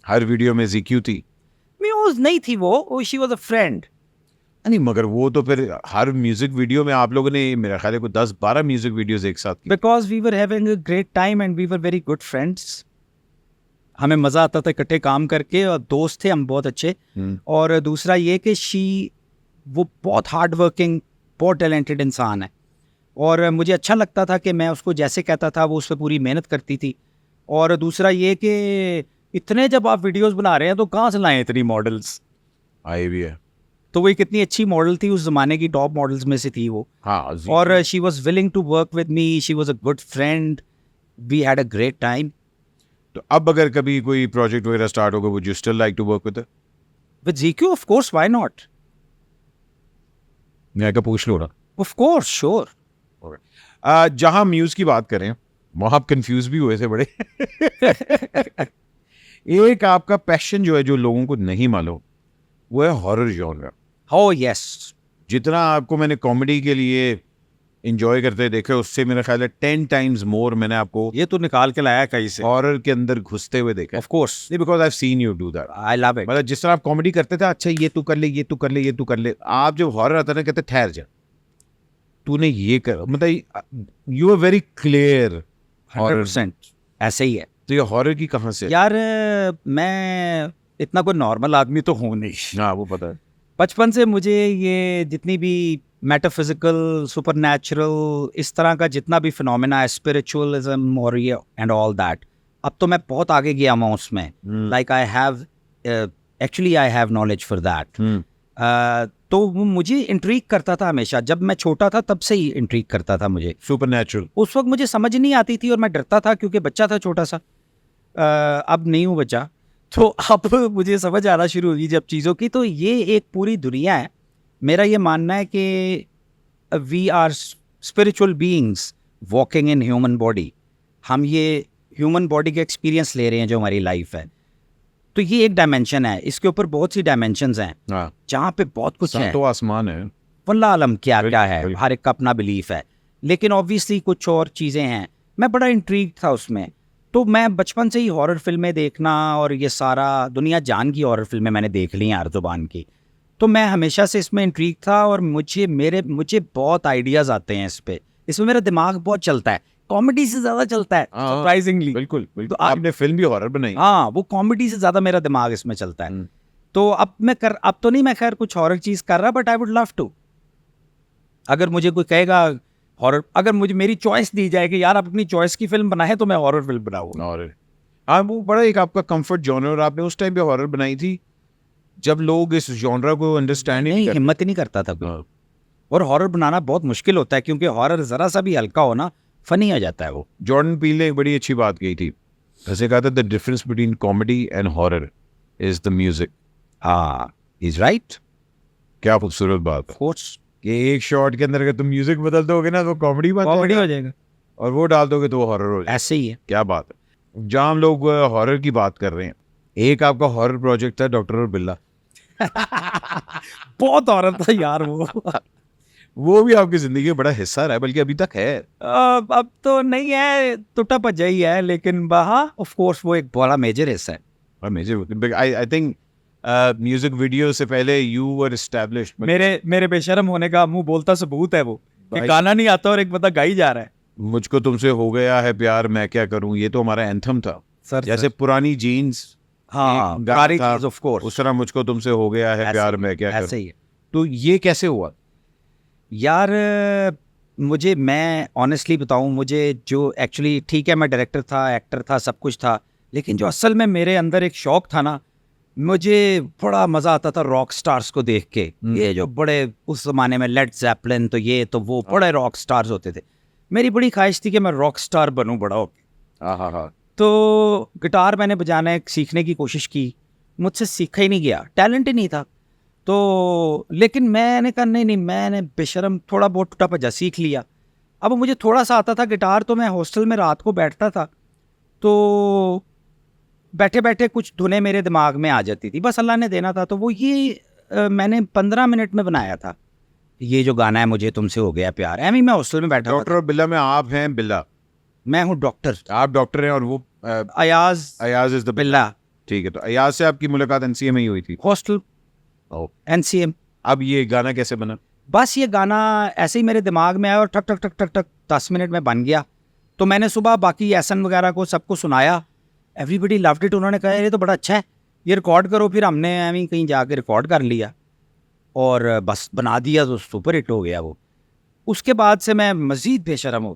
हर वीडियो में ज़ीक्यू थी। म्यूज नहीं थी वो, शी वॉज अ फ्रेंड। नहीं, मगर वो तो फिर हर म्यूजिक वीडियो में आप लोगों ने मेरा ख्याल है कोई 10-12 म्यूजिक वीडियोस एक साथ की। Because we were having a great time and we were very good friends. हमें मज़ा आता था इकट्ठे काम करके, और दोस्त थे हम बहुत अच्छे। और दूसरा ये कि वो बहुत हार्ड वर्किंग, बहुत टैलेंटेड इंसान है, और मुझे अच्छा लगता था कि मैं उसको जैसे कहता था वो उस पर पूरी मेहनत करती थी। और दूसरा ये कि इतने जब आप वीडियोस बना रहे हैं तो कहाँ से लाएं इतनी मॉडल्स। आई भी है। तो वो एक इतनी अच्छी मॉडल थी, उस ज़माने की टॉप मॉडल्स में से थी वो। हाँ, और she was willing to work with me, she was a good friend, we had a great time. तो अब अगर कभी कोई प्रोजेक्ट वगैरह स्टार्ट होगा, would you still like to work with GQ, of course, why not, मैं क्या पूछ लो ना। Of course, sure. जहाँ म्यूज की बात करें वहाँ आप कंफ्यूज भी हुए थे बड़े। एक आपका पैशन जो है, जो लोगों को नहीं मालूम, वो है हॉरर जॉनर। हो यस। जितना आपको मैंने कॉमेडी के लिए इंजॉय करते देखा, उससे मेरा ख्याल है 10 टाइम्स मोर मैंने आपको ये तो निकाल के लाया कहीं से। हॉरर के अंदर घुसते हुए देखा। ऑफ कोर्स, नहीं, because I have seen you do that. I love it. मतलब जिस तरह आप कॉमेडी करते थे, अच्छा ये तू कर ले, ये तू कर ले, ये तू कर ले, आप जब हॉरर आता ना कहते ठहर जा, तूने ये कर, मतलब यू आर वेरी क्लियर। 100% ऐसे ही है। तो ये हॉरर की कहाँ से? यार मैं इतना कोई नॉर्मल आदमी तो हूँ नहीं। हाँ, वो पता है। बचपन से मुझे ये जितनी भी मेटाफिजिकल, सुपरनैचुरल, इस तरह का जितना भी फिनोमेना है, स्पिरिचुअलिज्म और ये एंड ऑल दैट, अब तो मैं बहुत आगे गया हूँ उसमें। Like I have actually I have knowledge for that. तो वो मुझे इंट्रीग करता था हमेशा, जब मैं छोटा था तब से ही इंट्रीग करता था मुझे। सुपरनैचुरल उस वक्त मुझे समझ नहीं आती थी और मैं डरता था क्योंकि बच्चा था छोटा सा। अब नहीं हूँ बच्चा, तो अब मुझे समझ आना शुरू हुई जब चीज़ों की। तो ये एक पूरी दुनिया है। मेरा ये मानना है कि we are spiritual beings walking in human body. हम ये ह्यूमन बॉडी का एक्सपीरियंस ले रहे हैं जो हमारी लाइफ है। तो ये एक डायमेंशन है, इसके ऊपर बहुत सी डायमेंशंस हैं जहाँ पे बहुत कुछ है। तो आसमान है, वल्लाह आलम क्या क्या है, हर एक का अपना बिलीफ है, लेकिन ऑब्वियसली कुछ और चीज़ें हैं। मैं बड़ा इंट्रीग था उसमें। तो मैं बचपन से ही हॉरर फिल्में देखना, और ये सारा दुनिया जान की हॉरर फिल्में मैंने देख ली हैं हर जुबान की। तो मैं हमेशा से इसमें इंट्रीग था, और मुझे बहुत आइडियाज़ आते हैं इस पे। इसमें मेरा दिमाग बहुत चलता है, कॉमेडी से ज़्यादा चलता है सरप्राइजिंगली। बिल्कुल। तो आपने फिल्म भी हॉरर बनाई। हाँ, वो कॉमेडी से ज़्यादा मेरा दिमाग इसमें चलता है। तो अब तो नहीं मैं खैर कुछ हॉरर चीज़ कर रहा, but I would love to. अगर मुझे कोई कहेगा हॉरर, अगर मुझे मेरी चॉइस दी जाए कि यार आप अपनी चॉइस की फिल्म बनाए, तो मैं हॉरर फिल्म बनाऊंगा। हॉरर, हाँ, वो बड़ा एक आपका कंफर्ट जॉनर, और आपने उस टाइम पे हॉरर बनाई थी जब लोग इस जॉनर को अंडरस्टैंड नहीं, हिम्मत ही नहीं करता था कोई। और हॉरर बनाना बहुत मुश्किल होता है, क्योंकि हॉरर जरा सा भी हल्का हो ना, फनी आ जाता है वो। जॉर्डन पील ने एक बड़ी अच्छी बात कही थी, ऐसे कहा था, the difference between comedy and horror is the music. हाँ, इज राइट। क्या खूबसूरत बात है। कोर्स कि एक शॉट के अंदर अगर तुम म्यूजिक बदल दोगे ना तो कॉमेडी हो जाएगा, और वो डाल दोगे तो वो हॉरर हो जाएगा। ऐसे ही है। क्या बात है। जहाँ हम लोग हॉरर की बात कर रहे हैं, एक आपका हॉरर प्रोजेक्ट था डॉक्टर और बिल्ला। बहुत हॉरर था यार वो। वो भी आपकी जिंदगी का बड़ा हिस्सा रहा है, बल्कि अभी तक है। अब तो नहीं है, टूटा भज्जा ही है, लेकिन हाँ ऑफ कोर्स वो एक बड़ा मेजर हिस्सा है। और major, I think music video से पहले यू वर एस्टैब्लिश्ड। मेरे बेशरम होने का मुंह बोलता सबूत है वो, कि गाना नहीं आता और एक बंदा गा ही जा रहा है। मुझको तुमसे हो गया है प्यार, मैं क्या करूं, ये तो हमारा एंथम था सर। जैसे पुरानी जीन्स, हाँ, ऑफ कोर्स, उस तरह मुझको तुमसे हो गया है प्यार, मैं क्या करूं। ऐसे ही है। तो ये कैसे हुआ यार? मैं ऑनेस्टली बताऊं, मुझे जो एक्चुअली, ठीक है मैं डायरेक्टर था, एक्टर था, सब कुछ था, लेकिन जो असल में मेरे अंदर एक शौक था ना, मुझे बड़ा मज़ा आता था रॉक स्टार्स को देख के। ये जो बड़े उस ज़माने में लेड ज़ेपलिन, तो ये तो वो बड़े रॉक स्टार्स होते थे। मेरी बड़ी ख्वाहिश थी कि मैं रॉक स्टार बनूं बड़ा होके। हाँ। तो गिटार मैंने बजाना सीखने की कोशिश की, मुझसे सीखा ही नहीं गया, टैलेंट ही नहीं था। तो लेकिन मैंने कहा नहीं, मैंने बेशरम थोड़ा बहुत टूटा भज्जा सीख लिया। अब मुझे थोड़ा सा आता था गिटार, तो मैं हॉस्टल में रात को बैठता था, तो बैठे बैठे कुछ धुनें मेरे दिमाग में आ जाती थी, बस अल्लाह ने देना था। तो वो ये मैंने 15 मिनट में बनाया था, ये जो गाना है मुझे तुमसे हो गया प्यार। एमी मैं हॉस्टल में बैठा डॉक्टर बिल्ला में आप हैं बिल्ला, मैं हूँ डॉक्टर आप डॉक्टर हैं और वो अयाज इज द बिल्ला। ठीक है, तो अयाज से आपकी मुलाकात एनसीए में ही हुई थी? हॉस्टल ओ, एनसीएम। अब ये गाना कैसे बना? बस ये गाना ऐसे ही मेरे दिमाग में आया और ठक ठक ठक ठक ठक 10 मिनट में बन गया। तो मैंने सुबह बाकी एसन वगैरह को सबको सुनाया, एवरीबडी लव्ड इट। उन्होंने कहा ये तो बड़ा अच्छा है, ये रिकॉर्ड करो। फिर हमने एवं कहीं जाके रिकॉर्ड कर लिया और बस बना दिया, तो सुपर हिट हो गया वो। उसके बाद से मैं मजीद बेशरम हूँ,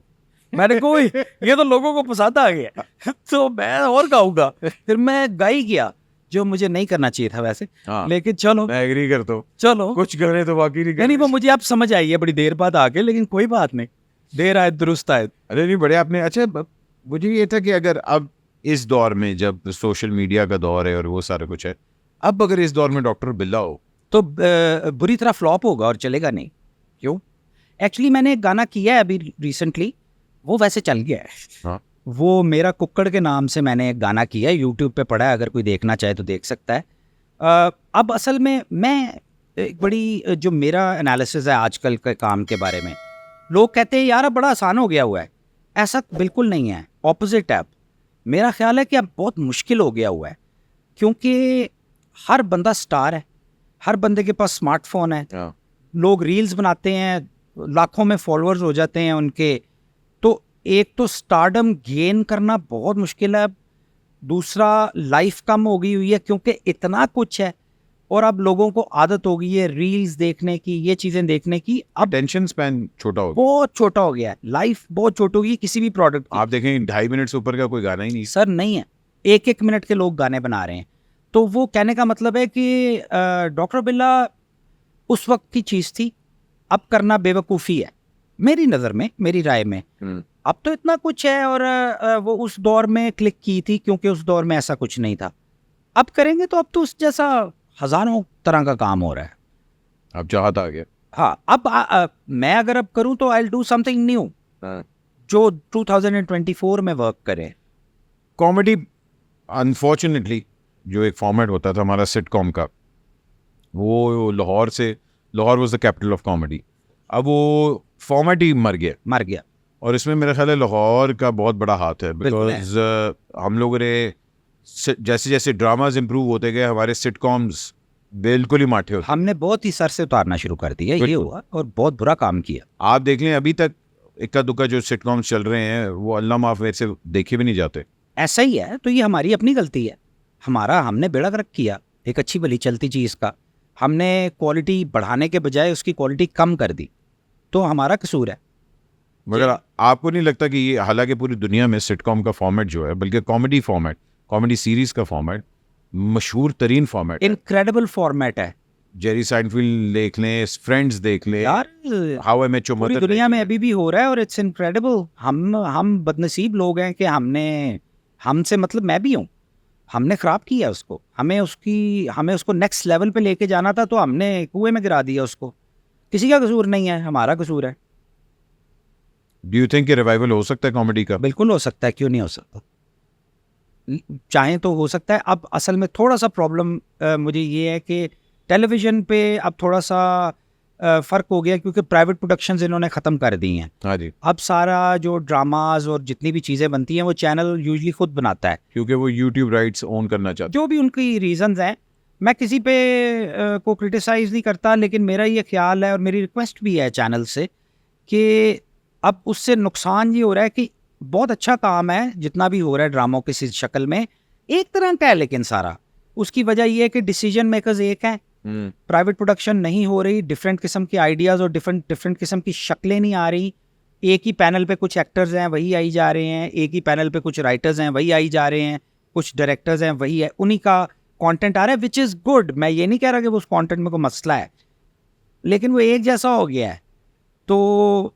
मैंने कहा ये तो लोगों को पसंद आ गया तो मैं और गाऊंगा। फिर मैं गा ही गया, जो मुझे नहीं करना चाहिए था वैसे। हाँ, लेकिन चलो मैं एग्री करता हूँ, चलो कुछ गाने तो वाकई नहीं वो मुझे अब समझ आई है बड़ी देर बाद आके, लेकिन कोई बात नहीं, देर आए दुरुस्त आए। अरे नहीं, बड़े आपने। अच्छा, मुझे ये था कि अगर अब इस दौर में जब सोशल मीडिया का दौर है और वो सारा कुछ है, अब अगर इस दौर में डॉक्टर बिल्ला हो तो बुरी तरह फ्लॉप होगा और चलेगा नहीं। क्यों? एक्चुअली मैंने एक गाना किया है अभी रिसेंटली, वो वैसे चल गया है। हाँ। वो मेरा कुक्कड़ के नाम से मैंने एक गाना किया है, यूट्यूब पे पड़ा है, अगर कोई देखना चाहे तो देख सकता है। अब असल में मैं एक बड़ी जो मेरा एनालिसिस है आजकल के काम के बारे में, लोग कहते हैं यार अब बड़ा आसान हो गया हुआ है। ऐसा बिल्कुल नहीं है, ऑपोजिट है। मेरा ख्याल है कि अब बहुत मुश्किल हो गया हुआ है, क्योंकि हर बंदा स्टार है, हर बंदे के पास स्मार्टफोन है, लोग रील्स बनाते हैं, लाखों में फॉलोअर्स हो जाते हैं उनके। तो एक तो स्टारडम गेन करना बहुत मुश्किल है, दूसरा लाइफ कम हो गई हुई है क्योंकि इतना कुछ है, और अब लोगों को आदत हो गई है रील्स देखने की, ये चीज़ें देखने की। अब टेंशन स्पैन छोटा हो गया, बहुत छोटा हो गया है, लाइफ बहुत छोटी हो गई किसी भी प्रोडक्ट की। आप देखें 2.5 मिनट से ऊपर का कोई गाना ही नहीं। सर नहीं है, 1-1 मिनट के लोग गाने बना रहे हैं। तो वो कहने का मतलब है कि डॉक्टर बिल्ला उस वक्त की चीज़ थी, अब करना बेवकूफ़ी है मेरी नज़र में, मेरी राय में। अब तो इतना कुछ है, और वो उस दौर में क्लिक की थी क्योंकि उस दौर में ऐसा कुछ नहीं था। अब करेंगे तो अब तो उस जैसा हज़ारों तरह का काम हो रहा है। अब चाहत आ गया। हाँ, अब मैं अगर अब करूँ तो I will do something new जो 2024 में वर्क करे। कॉमेडी अनफॉर्चुनेटली जो एक फॉर्मेट होता था हमारा सिटकॉम का, वो Lahore was the capital of comedy, अब वो फॉर्मेट ही मर गया। और इसमें मेरा ख्याल है लाहौर का बहुत बड़ा हाथ है, बिकॉज हम लोगों ने जैसे जैसे ड्रामाज इम्प्रूव होते गए, हमारे सिटकॉम्स बिल्कुल ही माठे होते। हमने बहुत ही सर से उतारना शुरू कर दिया, ये हुआ, और बहुत बुरा काम किया। आप देख लें, अभी तक इक्का दुक्का जो सिटकॉम्स चल रहे हैं वो अल्लाह माफ मेरे से देखे भी नहीं जाते। ऐसा ही है, तो ये हमारी अपनी गलती है। हमने बेड़ा गर्क किया एक अच्छी भली चलती चीज़ का, हमने क्वालिटी बढ़ाने के बजाय उसकी क्वालिटी कम कर दी, तो हमारा कसूर है। मगर आपको नहीं लगता कि ये, हालांकि पूरी दुनिया में सिटकॉम का फॉर्मेट जो है, बल्कि कॉमेडी सीरीज का फॉर्मेट मशहूर तरीन फॉर्मेट, इनक्रेडिबल फॉर्मेट है। जेरी साइनफील्ड देख लें, फ्रेंड्स देख लें, यार हाउ आई मेट योर पूरी मदर दुनिया में अभी भी हो रहा है, और इट्स इनक्रेडिबल। हम बदनसीब लोग हैं कि हमसे मतलब मैं भी हूँ, हमने ख़राब किया उसको। हमें उसको नेक्स्ट लेवल पे लेके जाना था, तो हमने कुएं में गिरा दिया उसको। किसी का कसूर नहीं है, हमारा कसूर है। डू यू थिंक रिवाइवल हो सकता है कॉमेडी का? बिल्कुल हो सकता है, क्यों नहीं हो सकता, चाहें तो हो सकता है। अब असल में थोड़ा सा प्रॉब्लम मुझे ये है कि टेलीविज़न पे अब थोड़ा सा फ़र्क हो गया, क्योंकि प्राइवेट प्रोडक्शंस इन्होंने ख़त्म कर दी हैं। हाँ जी, अब सारा जो ड्रामाज और जितनी भी चीज़ें बनती हैं वो चैनल यूजली खुद बनाता है, क्योंकि वो यूट्यूब राइट्स ओन करना चाहते जो भी उनकी रीजंस हैं। मैं किसी पे को क्रिटिसाइज़ नहीं करता, लेकिन मेरा ये ख्याल है और मेरी रिक्वेस्ट भी है चैनल से कि अब उससे नुकसान ये हो रहा है कि बहुत अच्छा काम है जितना भी हो रहा है ड्रामों की शक्ल में, एक तरह का है, लेकिन सारा उसकी वजह ये है कि डिसीजन मेकर्स एक हैं, प्राइवेट प्रोडक्शन नहीं हो रही, डिफरेंट किस्म के आइडियाज़ और डिफरेंट किस्म की शक्लें नहीं आ रही। एक ही पैनल पे कुछ एक्टर्स हैं वही आई जा रहे हैं, एक ही पैनल पे कुछ राइटर्स हैं वही आई जा रहे हैं, कुछ डायरेक्टर्स हैं वही है, उन्हीं का कंटेंट आ रहा है, विच इज़ गुड। मैं ये नहीं कह रहा कि वो उस कंटेंट में कोई मसला है, लेकिन वो एक जैसा हो गया है, तो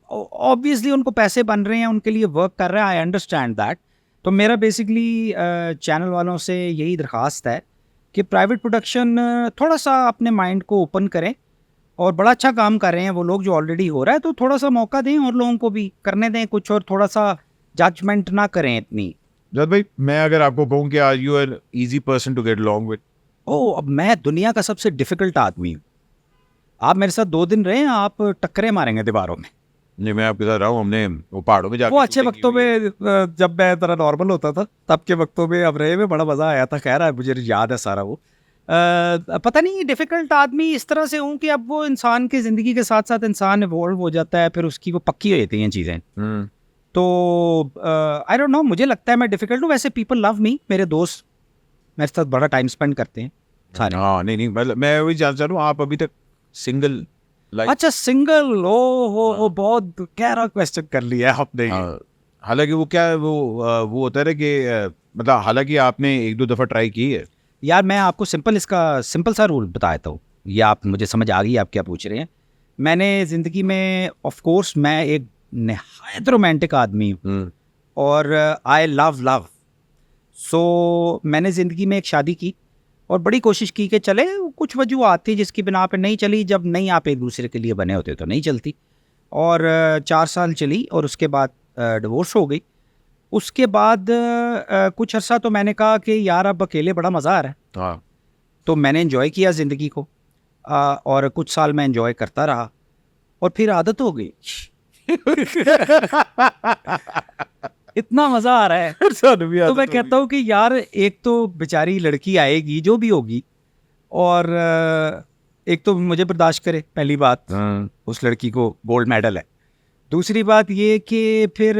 ऑब्वियसली उनको पैसे बन रहे हैं, उनके लिए वर्क कर रहा है, आई अंडरस्टैंड दैट। तो मेरा बेसिकली चैनल वालों से यही दरख्वास्त है कि प्राइवेट प्रोडक्शन थोड़ा सा अपने माइंड को ओपन करें, और बड़ा अच्छा काम कर रहे हैं वो लोग जो ऑलरेडी हो रहा है, तो थोड़ा सा मौका दें और लोगों को भी करने दें कुछ, और थोड़ा सा जजमेंट ना करें इतनी। जद भाई, मैं अगर आपको कहूँ कि are you an easy person to get along with? अब मैं दुनिया का सबसे डिफिकल्ट आदमी हूँ। आप मेरे साथ 2 दिन रहे, आप टक्करें मारेंगे दीवारों में। नहीं, मैं आपके साथ रहा हूँ, हमने वो पहाड़ों में जाके वो अच्छे shooting की वक्तों हुई है। में जब मैं तरह नॉर्मल होता था तब के वक्तों में, अब रहे में बड़ा मज़ा आया था। खैर मुझे याद है सारा वो। पता नहीं, डिफ़िकल्ट आदमी इस तरह से हूँ कि अब वो इंसान की ज़िंदगी के साथ साथ इंसान इवॉल्व हो जाता है, फिर उसकी वो पक्की हो जाती हैं चीज़ें। तो आई डोंट नो, मुझे लगता है मैं डिफ़िकल्ट हूँ। वैसे पीपल लव मी, मेरे दोस्त मेरे साथ बड़ा टाइम स्पेंड करते हैं सारे। हाँ, नहीं मतलब मैं वही जानना चाह रहा हूँ, आप अभी तक सिंगल लाइफ? अच्छा, सिंगल? हो बहुत गहरा क्वेश्चन कर लिया आपने। हालांकि वो क्या वो होता है ना कि मतलब हालांकि आपने 1-2 दफा ट्राई की है। यार मैं आपको इसका सिंपल सा रूल बताता हूँ, ये आप मुझे समझ आ गई आप क्या पूछ रहे हैं। मैंने ज़िंदगी में ऑफ कोर्स मैं एक नहायत रोमांटिक आदमी हूँ, और आई लव। सो मैंने ज़िंदगी में एक शादी की और बड़ी कोशिश की कि चले, कुछ वजूहत थी जिसकी बिना पे नहीं चली। जब नहीं आप एक दूसरे के लिए बने होते तो नहीं चलती, और 4 साल चली और उसके बाद डिवोर्स हो गई। उसके बाद कुछ अर्सा तो मैंने कहा कि यार अब अकेले बड़ा मज़ा आ रहा है। हाँ, तो मैंने एंजॉय किया ज़िंदगी को, और कुछ साल मैं एंजॉय करता रहा, और फिर आदत हो गई। इतना मज़ा आ रहा है तो मैं कहता हूँ कि यार एक तो बेचारी लड़की आएगी जो भी होगी, और एक तो मुझे बर्दाश्त करे, पहली बात, उस लड़की को गोल्ड मेडल है। दूसरी बात ये कि फिर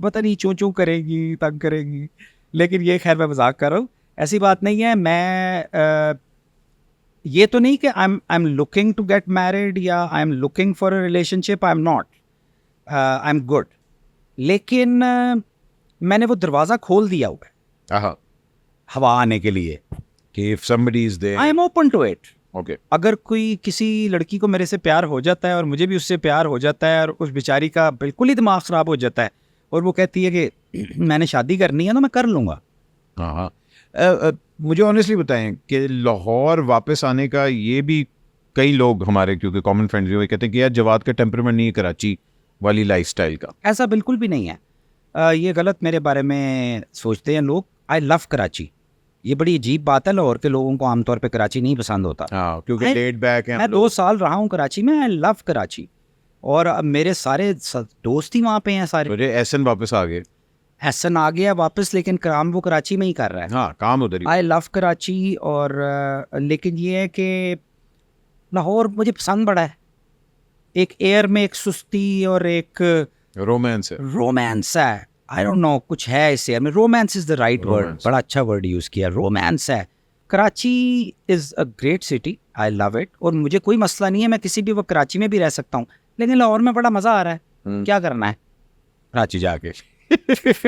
पता नहीं चूं चूं करेगी, तंग करेगी। लेकिन ये खैर मैं मजाक कर रहा हूँ, ऐसी बात नहीं है। मैं ये तो नहीं कि I am looking to get married या I am looking for a relationship, I am not, I am good. लेकिन मैंने वो दरवाज़ा खोल दिया हुआ है हवा आने के लिए कि if somebody is there, I am open to it. okay, अगर कोई किसी लड़की को मेरे से प्यार हो जाता है और मुझे भी उससे प्यार हो जाता है, और उस बेचारी का बिल्कुल ही दिमाग ख़राब हो जाता है और वो कहती है कि मैंने शादी करनी है, तो मैं कर लूँगा। हाँ। मुझे ऑनेस्टली बताएं कि लाहौर वापस आने का, ये भी कई लोग हमारे क्योंकि कॉमन फ्रेंड्स भी कहते हैं कि यार जवाद का टेम्परामेंट नहीं है कराची वाली लाइफस्टाइल का। ऐसा बिल्कुल भी नहीं है। ये गलत मेरे बारे में सोचते हैं लोग। I love Karachi. ये बड़ी अजीब बात है, लाहौर के लोगों को आमतौर पे कराची नहीं पसंद होता। हाँ, क्योंकि लेट बैक है। मैं 2 साल रहा हूँ कराची में, आई लव कराची, और अब मेरे सारे दोस्त ही वहाँ पे हैं सारे। मुझे एहसन वापस आ गए। हसन आ गया वापस, लेकिन काम वो कराची में ही कर रहा है। हाँ, काम उधर ही। आई लव कराची, और लेकिन ये है कि लाहौर मुझे पसंद बड़ा है। एक एयर में एक सुस्ती और एक रोमांस है। रोमांस है। आई डोंट नो, कुछ है इस एयर में। Romance is the right word, Romance. बड़ा अच्छा वर्ड यूज़ किया, रोमांस है। Karachi is a great city, I love it, और मुझे कोई मसला नहीं है, मैं किसी भी वक्त कराची में भी रह सकता हूँ। लेकिन लाहौर में बड़ा मज़ा आ रहा है। क्या करना है कराची जाके?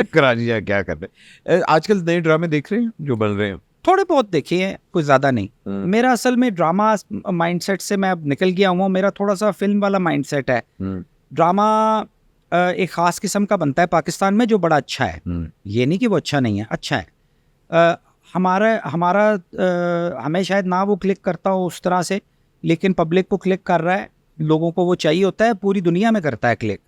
कराची जा क्या कर रहे हैं? आजकल नए ड्रामे देख रहे हैं जो बन रहे हैं? थोड़े बहुत देखे हैं, कुछ ज़्यादा नहीं। मेरा असल में ड्रामा माइंडसेट से मैं अब निकल गया हूँ। मेरा थोड़ा सा फिल्म वाला माइंडसेट है। ड्रामा एक ख़ास किस्म का बनता है पाकिस्तान में जो बड़ा अच्छा है। ये नहीं कि वो अच्छा नहीं है, अच्छा है। हमारा हमें शायद ना वो क्लिक करता हो उस तरह से, लेकिन पब्लिक को क्लिक कर रहा है, लोगों को वो चाहिए होता है, पूरी दुनिया में करता है क्लिक।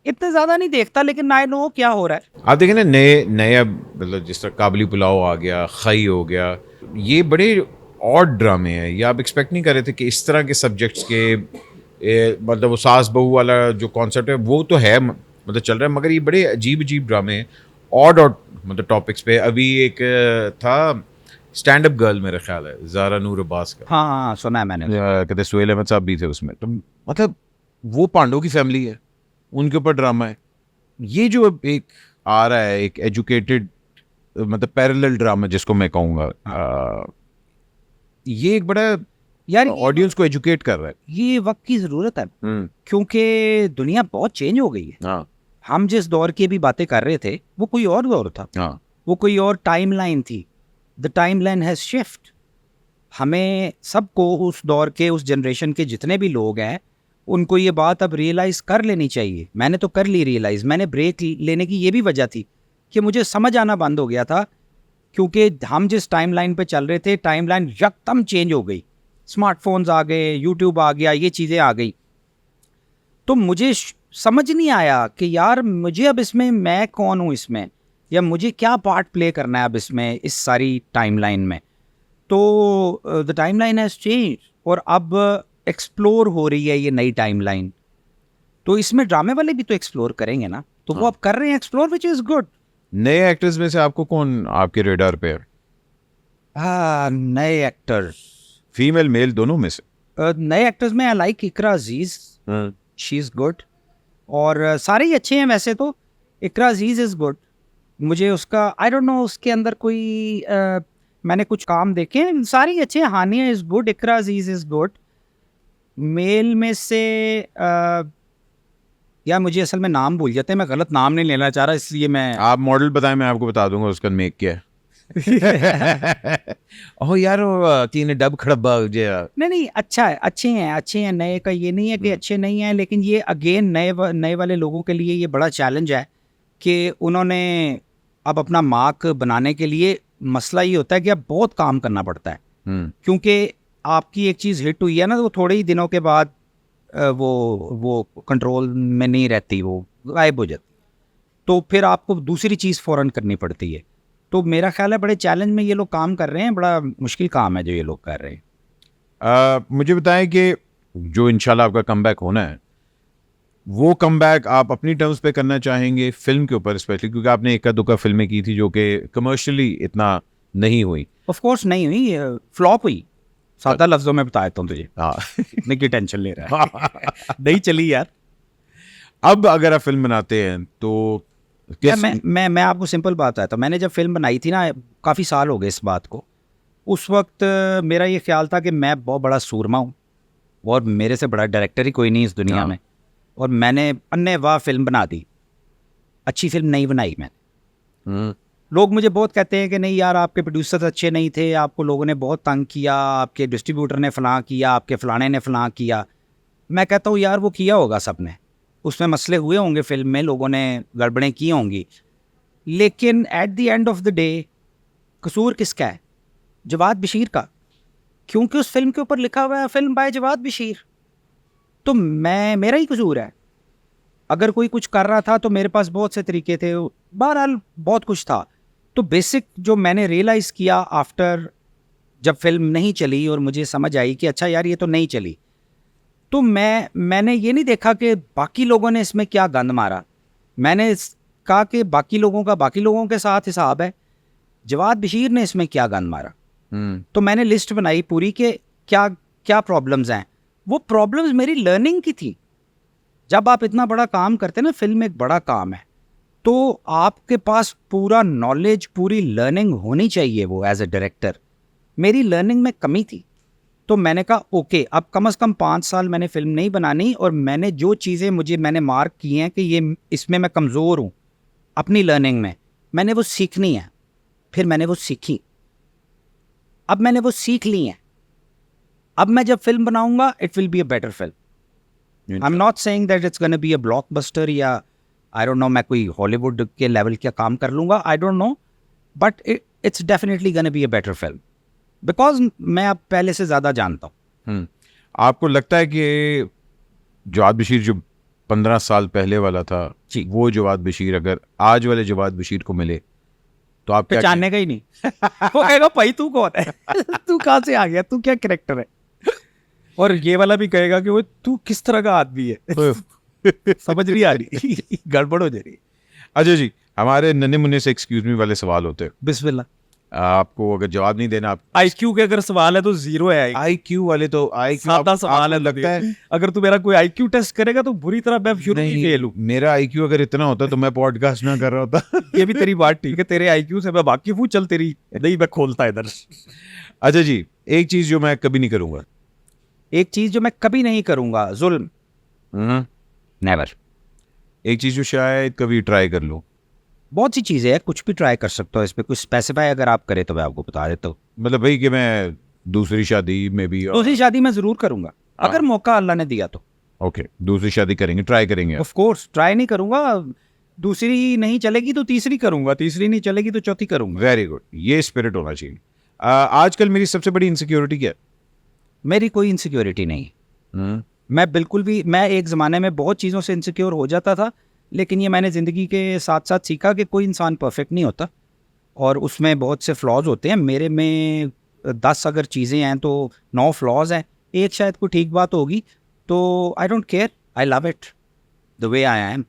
इतने ज़्यादा नहीं देखता, लेकिन आई नो क्या हो रहा है। आप देखें ना, नए मतलब जिस तरह काबली पुलाव आ गया, खई हो गया, ये बड़े ऑड ड्रामे हैं। ये आप एक्सपेक्ट नहीं कर रहे थे कि इस तरह के सब्जेक्ट्स के मतलब वो सास बहू वाला जो कॉन्सेप्ट है वो तो है, मतलब चल रहा है, मगर ये बड़े अजीब ड्रामे हैं, ऑड मतलब टॉपिक्स पे। अभी एक था स्टैंड अप गर्ल, मेरा ख्याल है ज़ारा नूर अब्बास का। हाँ, सुना है मैंने। कहते सुहेल अहमद साहब भी थे उसमें। तो मतलब वो पांडव की फैमिली है, उनके ऊपर ड्रामा है। ये जो एक आ रहा है, एक एजुकेटेड मतलब पैरेलल ड्रामा जिसको मैं कहूँगा, ये एक बड़ा यार ऑडियंस को एजुकेट कर रहा है। ये वक्त की ज़रूरत है, क्योंकि दुनिया बहुत चेंज हो गई है। हाँ, हम जिस दौर की भी बातें कर रहे थे वो कोई और दौर था। हाँ, वो कोई और टाइम लाइन थी। The time line has shift. हमें सबको उस दौर के, उस जनरेशन के जितने भी लोग हैं, उनको ये बात अब रियलाइज़ कर लेनी चाहिए। मैंने तो कर ली रियलाइज़। मैंने ब्रेक लेने की ये भी वजह थी कि मुझे समझ आना बंद हो गया था क्योंकि हम जिस टाइमलाइन पे चल रहे थे, टाइमलाइन यकदम चेंज हो गई, स्मार्टफोन्स आ गए, यूट्यूब आ गया, ये चीज़ें आ गई। तो मुझे समझ नहीं आया कि यार मुझे अब इसमें मैं कौन हूँ इसमें, या मुझे क्या पार्ट प्ले करना है अब इसमें, इस सारी टाइमलाइन में। तो द टाइमलाइन हैज़ चेंज और अब एक्सप्लोर हो रही है ये नई टाइमलाइन। तो इसमें ड्रामे वाले भी तो एक्सप्लोर करेंगे ना, तो वो अब कर रहे हैं एक्सप्लोर, विच इज़ गुड। नए एक्टर्स में से आपको कौन आपके रेडार पे है? नए एक्टर्स, फीमेल मेल दोनों में से? नए एक्टर्स में I like Iqra Aziz, she is good. और सारे ही अच्छे हैं वैसे तो। Iqra Aziz is good. मुझे उसका आई डोंट नो, उसके अंदर कोई मैंने कुछ काम देखे हैं, सारे ही अच्छे हैं। Hania is good, Iqra Aziz is good. Male में से यार मुझे असल में नाम भूल जाते हैं, मैं गलत नाम नहीं लेना चाह रहा, इसलिए मैं आप मॉडल बताएं, मैं आपको बता दूंगा उसका मेक क्या है। ओह यार वो तीन डब खड़ब नहीं अच्छा है, अच्छे हैं। नए का ये नहीं है कि अच्छे नहीं हैं, लेकिन ये अगेन नए वाले लोगों के लिए ये बड़ा चैलेंज है कि उन्होंने अब अपना मार्क बनाने के लिए, मसला ये होता है कि अब बहुत काम करना पड़ता है। क्योंकि आपकी एक चीज़ हिट हुई है ना, तो वो थोड़े ही दिनों के बाद वो कंट्रोल में नहीं रहती, वो गायब हो जाती, तो फिर आपको दूसरी चीज़ फ़ौरन करनी पड़ती है। तो मेरा ख्याल है बड़े चैलेंज में ये लोग काम कर रहे हैं, बड़ा मुश्किल काम है जो ये लोग कर रहे हैं। मुझे बताएं कि जो इंशाल्लाह आपका कमबैक होना है, वो कमबैक आप अपनी टर्म्स पे करना चाहेंगे फिल्म के ऊपर स्पेशली, क्योंकि आपने इक्का दुक्का फिल्में की थी जो कि कमर्शियली इतना नहीं हुई। ऑफ कोर्स नहीं हुई, फ्लॉप हुई, सादा लफ्जों में बता देता हूँ तुझे। हाँ इतने की टेंशन ले रहा है। नहीं चली यार। अब अगर आप फिल्म बनाते हैं तो यार मैं आपको सिंपल बात आता, मैंने जब फिल्म बनाई थी ना, काफ़ी साल हो गए इस बात को, उस वक्त मेरा ये ख्याल था कि मैं बहुत बड़ा सूरमा हूँ और मेरे से बड़ा डायरेक्टर ही कोई नहीं इस दुनिया में, और मैंने अन्नेवाह फिल्म बना दी। अच्छी फिल्म नहीं बनाई मैंने। लोग मुझे बहुत कहते हैं कि नहीं यार आपके प्रोड्यूसर्स अच्छे नहीं थे, आपको लोगों ने बहुत तंग किया, आपके डिस्ट्रीब्यूटर ने फलां किया, आपके फलाने ने फलां किया। मैं कहता हूँ यार वो किया होगा सब ने, उसमें मसले हुए होंगे फिल्म में, लोगों ने गड़बड़ें की होंगी, लेकिन at the end of the day कसूर किसका है? जवाद बशीर का, क्योंकि उस फिल्म के ऊपर लिखा हुआ है फिल्म बाय जवाद बशीर। तो मेरा ही कसूर है। अगर कोई कुछ कर रहा था तो मेरे पास बहुत से तरीके थे, बहरहाल बहुत कुछ था। तो बेसिक जो मैंने रियलाइज़ किया आफ्टर, जब फिल्म नहीं चली और मुझे समझ आई कि अच्छा यार ये तो नहीं चली, तो मैंने ये नहीं देखा कि बाकी लोगों ने इसमें क्या गंद मारा। मैंने कहा कि बाकी लोगों के साथ हिसाब है, जवाद बशीर ने इसमें क्या गंद मारा। तो मैंने लिस्ट बनाई पूरी कि क्या क्या प्रॉब्लम्स हैं। वो प्रॉब्लम्स मेरी लर्निंग की थी। जब आप इतना बड़ा काम करते हैं ना, फिल्म एक बड़ा काम है, तो आपके पास पूरा नॉलेज, पूरी लर्निंग होनी चाहिए वो एज ए डायरेक्टर। मेरी लर्निंग में कमी थी, तो मैंने कहा ओके, अब कम से कम 5 साल मैंने फिल्म नहीं बनानी, और मैंने जो चीज़ें मैंने मार्क की हैं कि ये इसमें मैं कमज़ोर हूँ अपनी लर्निंग में, मैंने वो सीखनी है। फिर मैंने वो सीखी, अब मैंने वो सीख ली हैं। अब मैं जब फिल्म बनाऊंगा it will be a better film. I am not saying that it's gonna be a blockbuster, या आई डोंट नो मैं कोई हॉलीवुड के लेवल का काम कर लूँगा, I don't know, but it's definitely gonna be a better film, because मैं अब पहले से ज़्यादा जानता हूँ। आपको लगता है कि जवाद बशीर जो 15 साल पहले वाला था, वो जवाद बशीर अगर आज वाले जवाद बशीर को मिले तो आप पहचानने का ही नहीं। वो कहेगा भाई तू कौन है? तू कहाँ से आ गया, तू क्या कैरेक्टर है? और ये वाला भी कहेगा कि वो तू किस तरह का आदमी है? समझ नहीं आ रही, गड़बड़ हो जा रही। अच्छा जी, हमारे नन्हे मुन्ने से एक्सक्यूज मी वाले सवाल होते हैं। बिस्मिल्लाह। आपको अगर जवाब नहीं देना, आप आईक्यू के अगर सवाल है तो 0 है। आईक्यू वाले तो सादा सवाल है, लगता है अगर तू मेरा कोई आईक्यू टेस्ट करेगा तो बुरी तरह मैं शुरू ही फेल हूँ। मेरा आईक्यू अगर इतना होता तो मैं पॉडकास्ट ना कर रहा होता। ये भी तेरी बात ठीक है, तेरे आईक्यू से मैं वाकिफ हूँ, चल तेरी नहीं मैं खोलता इधर। अच्छा जी, एक चीज जो मैं कभी नहीं करूंगा, एक चीज जो मैं कभी नहीं करूंगा, जुल्म, नेवर। एक चीज जो शायद कभी ट्राई कर लूं, बहुत सी चीजें हैं, कुछ भी ट्राई कर सकते हो, इस पे कुछ स्पेसिफाई अगर आप करें तो मैं आपको बता देता हूँ। मतलब भाई कि मैं दूसरी शादी में भी, दूसरी शादी मैं जरूर करूंगा अगर मौका अल्लाह ने दिया तो। ओके, दूसरी शादी करेंगे, ट्राई करेंगे। ऑफ कोर्स ट्राई नहीं करूंगा, दूसरी नहीं चलेगी तो तीसरी करूंगा, तीसरी नहीं चलेगी तो चौथी करूंगा। वेरी गुड, ये स्पिरिट होना चाहिए। आजकल मेरी सबसे बड़ी इनसिक्योरिटी क्या मेरी कोई इनसिक्योरिटी नहीं। है? मैं बिल्कुल भी, मैं एक ज़माने में बहुत चीज़ों से इनसिक्योर हो जाता था, लेकिन ये मैंने ज़िंदगी के साथ साथ सीखा कि कोई इंसान परफेक्ट नहीं होता और उसमें बहुत से फ्लॉज होते हैं। मेरे में 10 अगर चीज़ें हैं तो 9 फ्लॉज हैं, एक शायद कोई ठीक बात होगी, तो I don't care, I love it the way I am.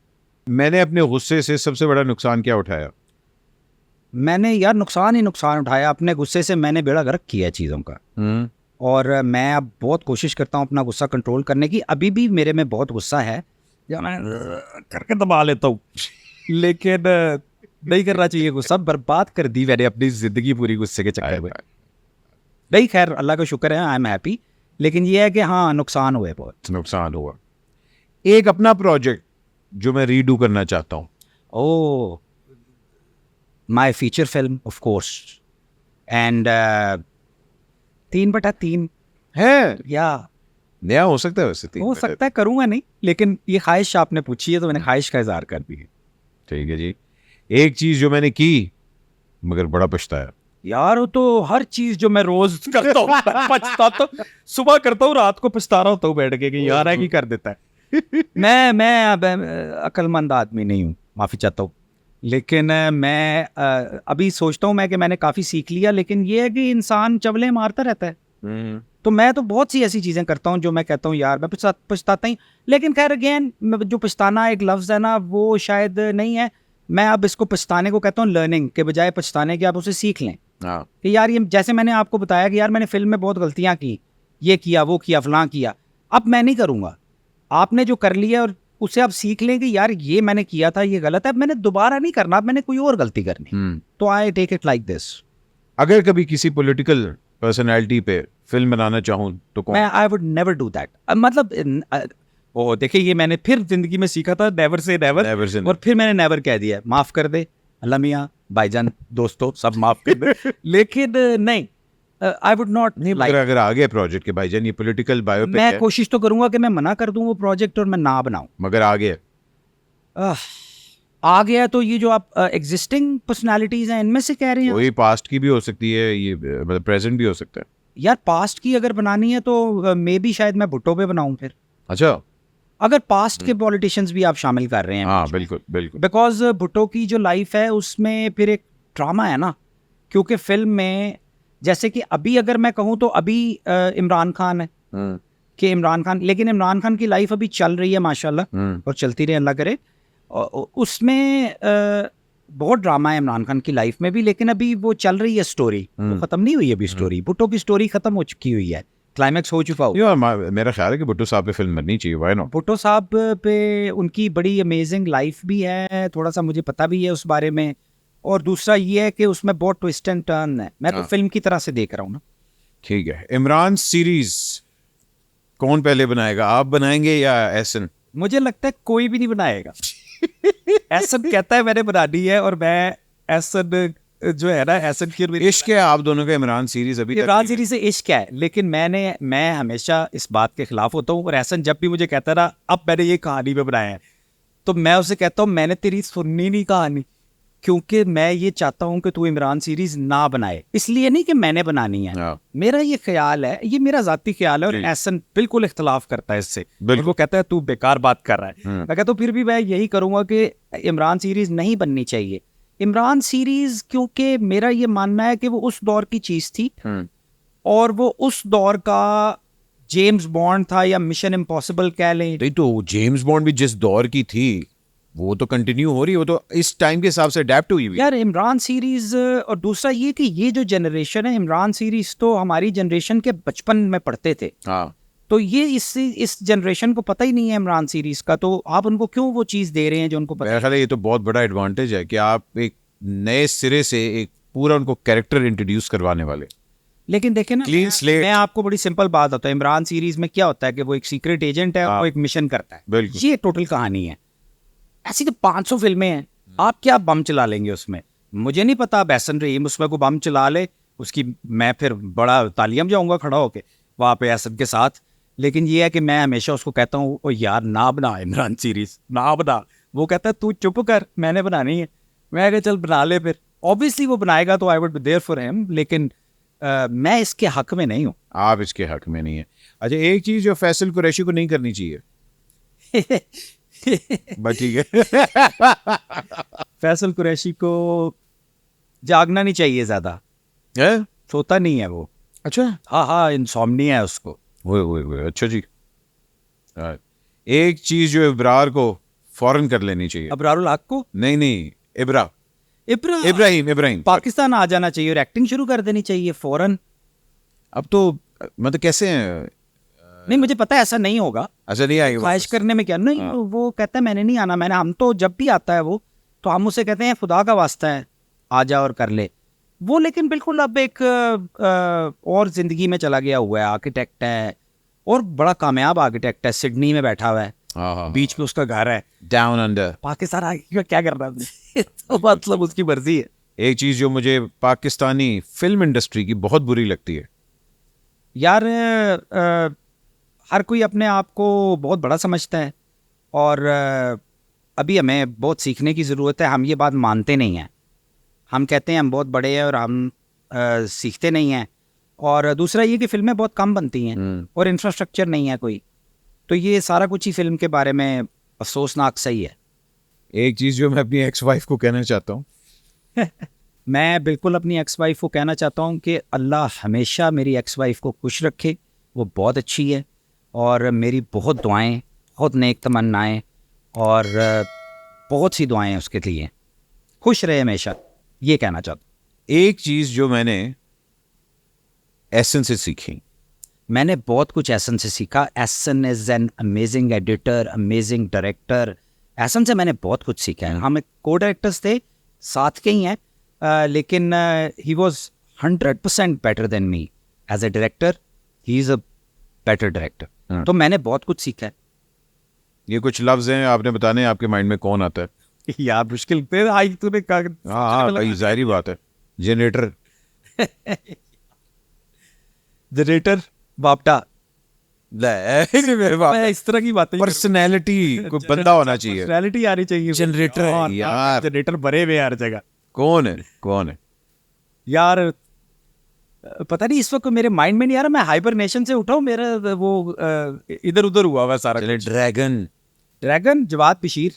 मैंने अपने गुस्से से सबसे बड़ा नुकसान क्या उठाया? मैंने यार नुकसान ही नुकसान उठाया अपने गुस्से से। मैंने बेड़ा गर्क किया है चीज़ों का, और मैं अब बहुत कोशिश करता हूँ अपना गुस्सा कंट्रोल करने की। अभी भी मेरे में बहुत गुस्सा है, या मैं करके दबा लेता हूँ, लेकिन नहीं करना चाहिए। गुस्सा बर्बाद कर दी मैंने अपनी ज़िंदगी पूरी गुस्से के चक्कर में। नहीं, खैर अल्लाह का शुक्र है, आई एम हैप्पी। लेकिन ये है कि हाँ, नुकसान हुए बहुत। नुकसान हुआ। एक अपना प्रोजेक्ट जो मैं रीडू करना चाहता हूँ। Oh, my feature film of course, and 3/3 है या नया हो सकता है वैसे हो सकता है, करूँगा नहीं, लेकिन ये ख्वाहिश आपने पूछी है तो मैंने ख्वाहिश का इजहार कर दी है। ठीक है जी। एक चीज जो मैंने की मगर बड़ा पछताया। यार वो तो हर चीज जो मैं रोज करता हूँ पछताता हूँ, सुबह करता हूँ, रात को पछता रहा होता हूँ बैठ के कि यार है कि कर देता है। मैं अब अक्लमंद आदमी नहीं हूँ, माफ़ी चाहता हूँ, लेकिन मैं अभी सोचता हूँ मैं कि मैंने काफ़ी सीख लिया, लेकिन ये है कि इंसान चवले मारता रहता है। तो मैं तो बहुत सी ऐसी चीज़ें करता हूँ जो मैं कहता हूँ यार मैं पछताता ही, लेकिन खैर अगेन जो पछताना एक लफ्ज़ है ना, वो शायद नहीं है। मैं अब इसको पछताने को कहता हूँ लर्निंग के बजाय पछताने के, आप उसे सीख लें कि यार ये, जैसे मैंने आपको बताया कि यार मैंने फिल्म में बहुत गलतियाँ की, ये किया वो किया फलां किया, अब मैं नहीं करूँगा। आपने जो कर लिया और उससे आप सीख लें कि यार ये मैंने किया था, ये गलत है, अब मैंने दोबारा नहीं करना, अब मैंने कोई और गलती करनी। तो I take it like this. अगर कभी किसी पॉलिटिकल पर्सनालिटी पे फिल्म बनाना चाहूँ तो कौन? मैं I would never do that. मतलब वो देखिए, ये मैंने फिर जिंदगी में सीखा था, never say never, Never say और फिर मैंने नेवर कह दिया। माफ कर दे अल्लाह मियाँ, भाईजान, दोस्तों, सब माफ कर दे। लेकिन नहीं, आई वुड नॉट लाइक। अगर आ गया प्रोजेक्ट के भाईजान ये पॉलिटिकल बायोपिक मैं है, कोशिश तो करूंगा कि मैं मना कर दूं वो प्रोजेक्ट और मैं ना बनाऊं। मगर आ गया आ गया तो ये जो आप एग्जिस्टिंग पर्सनालिटीज हैं इनमें से कह रहे हैं? वही पास्ट की भी हो सकती है, ये मतलब प्रेजेंट भी हो सकता है। यार पास्ट की अगर बनानी है तो मे बी शायद मैं भुट्टो पे बनाऊं फिर, अच्छा, अगर पास्ट के पॉलिटिशियंस भी आप शामिल कर रहे हैं। हाँ बिल्कुल बिल्कुल। बिकॉज भुट्टो की जो लाइफ है उसमें फिर एक ड्रामा है ना, क्योंकि फिल्म में जैसे कि अभी अगर मैं कहूँ तो अभी इमरान खान है कि इमरान खान, लेकिन इमरान खान की लाइफ अभी चल रही है माशाल्लाह, और चलती रहे अल्लाह करे। उसमें बहुत ड्रामा है इमरान खान की लाइफ में भी, लेकिन अभी वो चल रही है स्टोरी, वो खत्म नहीं हुई अभी स्टोरी। भुट्टो की स्टोरी खत्म हो चुकी हुई है, क्लाइमैक्स हो चुका हो। यार मेरा ख्याल है कि भुट्टो साहब पे फिल्म बननी चाहिए, व्हाई नॉट? भुट्टो साहब पे उनकी बड़ी अमेजिंग लाइफ भी है, थोड़ा सा मुझे पता भी है उस बारे में, और दूसरा ये है कि उसमें बहुत ट्विस्ट एंड टर्न है। मैं तो फिल्म की तरह से देख रहा हूँ ना। ठीक है, इमरान सीरीज कौन पहले बनाएगा, आप बनाएंगे या एहसन? मुझे लगता है कोई भी नहीं बनाएगा। एहसन कहता है मैंने बनानी है, और मैं एहसन जो है ना, एहसन की इश्क है आप दोनों का इमरान सीरीज अभी तक? इमरान सीरीज से इश्क है, लेकिन मैं हमेशा इस बात के खिलाफ होता हूँ। और एहसन जब भी मुझे कहता है ना अब मैंने ये कहानी में बनाया है, तो मैं उसे कहता हूँ मैंने तेरी सुननी नहीं कहानी, क्योंकि मैं ये चाहता हूँ कि तू इमरान सीरीज ना बनाए। इसलिए नहीं कि मैंने बनानी है, मेरा ये ख्याल है, ये मेरा जाती ख्याल है, और एहसन बिल्कुल इख्तलाफ करता है इससे। वो कहता है तू बेकार बात कर रहा है। मैं कहता हूँ फिर भी मैं यही करूँगा कि इमरान सीरीज नहीं बननी चाहिए। इमरान सीरीज, क्योंकि मेरा ये मानना है कि वो उस दौर की चीज थी, और वो उस दौर का जेम्स बॉन्ड था, या मिशन इम्पॉसिबल कह लें। नहीं तो जेम्स बॉन्ड भी जिस दौर की थी वो तो कंटिन्यू हो रही है, वो तो इस टाइम के हिसाब से अडेप्ट हुई हुई यार इमरान सीरीज। और दूसरा ये कि ये जो जनरेशन है, इमरान सीरीज तो हमारी जनरेशन के बचपन में पढ़ते थे। हाँ, तो ये इस जनरेशन को पता ही नहीं है इमरान सीरीज का, तो आप उनको क्यों वो चीज दे रहे हैं जो उनको पता मेरा ख्याल है ये तो बहुत बड़ा एडवांटेज है कि आप एक नए सिरे से एक पूरा उनको कैरेक्टर इंट्रोड्यूस करवाने वाले। लेकिन देखे ना, Clean slate। मैं आपको बड़ी सिंपल बात होता है, इमरान सीरीज में क्या होता है कि वो एक सीक्रेट एजेंट है, वो एक मिशन करता है, बिल्कुल। ये टोटल कहानी है। ऐसी तो 500 फिल्में हैं, आप क्या बम चला लेंगे उसमें? मुझे नहीं पता, एहसन रहीम उसमें को बम चला ले, उसकी मैं फिर बड़ा तालियां जाऊंगा खड़ा होके वहां पे एहसन के साथ। लेकिन ये है कि मैं हमेशा उसको कहता हूँ ओ यार ना बना इमरान सीरीज, ना बना, वो कहता है तू चुप कर, मैंने बनानी है। मैं कहा चल बना ले फिर। ऑब्वियसली वो बनाएगा तो I would be there for him, लेकिन मैं इसके हक में नहीं हूँ। आप इसके हक में नहीं है। अच्छा, एक चीज जो फैसल कुरैशी को नहीं करनी चाहिए, बस ठीक है। फैसल कुरैशी को जागना नहीं चाहिए ज्यादा, है? सोता नहीं है वो। अच्छा, हाँ, इंसोम्निया है उसको। वो अच्छा जी। हाँ। एक चीज जो इब्रार को फौरन कर लेनी चाहिए। अबरारुल हक को नहीं, इब्राहिम इब्राहिम पाकिस्तान आ जाना चाहिए और एक्टिंग शुरू कर देनी चाहिए फौरन। अब तो मतलब कैसे हैं? नहीं, मुझे पता है ऐसा नहीं होगा। अच्छा, नहीं आएगी ख्वाहिश करने में क्या नहीं, हाँ। वो कहता है मैंने नहीं आना। हम तो जब भी आता है वो, तो हम उसे कहते हैं खुदा का वास्ता है आ जा और कर ले। वो लेकिन बिल्कुल अब एक और जिंदगी में चला गया हुआ है। आर्किटेक्ट है और बड़ा कामयाब आर्किटेक्ट है, सिडनी में बैठा हुआ है, बीच पे उसका घर है। Down under. पाकिस्तान आके क्या कर रहा है? तो मतलब उसकी मर्जी है। एक चीज जो मुझे पाकिस्तानी फिल्म इंडस्ट्री की बहुत बुरी लगती है, यार हर कोई अपने आप को बहुत बड़ा समझता है और अभी हमें बहुत सीखने की ज़रूरत है। हम ये बात मानते नहीं हैं। हम कहते हैं हम बहुत बड़े हैं और हम सीखते नहीं हैं। और दूसरा ये कि फिल्में बहुत कम बनती हैं और इंफ्रास्ट्रक्चर नहीं है कोई। तो ये सारा कुछ ही फिल्म के बारे में अफसोसनाक सही है। एक चीज जो मैं अपनी एक्स वाइफ को कहना चाहता हूँ, मैं बिल्कुल अपनी एक्स वाइफ को कहना चाहता हूँ कि अल्लाह हमेशा मेरी एक्स वाइफ को खुश रखे। वो बहुत अच्छी है और मेरी बहुत दुआएं, बहुत नेक तमन्नाएं और बहुत सी दुआएं उसके लिए। खुश रहे हमेशा, ये कहना चाहता हूँ। एक चीज जो मैंने एसन से सीखी, मैंने बहुत कुछ एसन से सीखा। Ahsan is an amazing editor, amazing director. Ahsan से मैंने बहुत कुछ सीखा है। हम को डायरेक्टर्स थे, साथ के ही हैं, लेकिन he was 100% better than me as a director. He is a better director. तो मैंने बहुत कुछ सीखा है। ये कुछ लफ्ज हैं आपने बताने हैं, आपके माइंड में कौन आता है? यार मुश्किल पे आई तूने कहा। हाँ, कई जाहिर बात है। जनरेटर, जनरेटर, बापटा। मैं इस तरह की बातें पर्सनैलिटी, कोई बंदा होना चाहिए। पर्सनैलिटी आनी चाहिए। जनरेटर है यार। जनरेटर भरे हुए हर जगह। कौन है यार पता नहीं, इस वक्त मेरे माइंड में नहीं आ रहा। मैं हाइबरनेशन से उठा हूँ, मेरा वो इधर उधर हुआ हुआ सारा। चले, ड्रैगन, जवाद बशीर,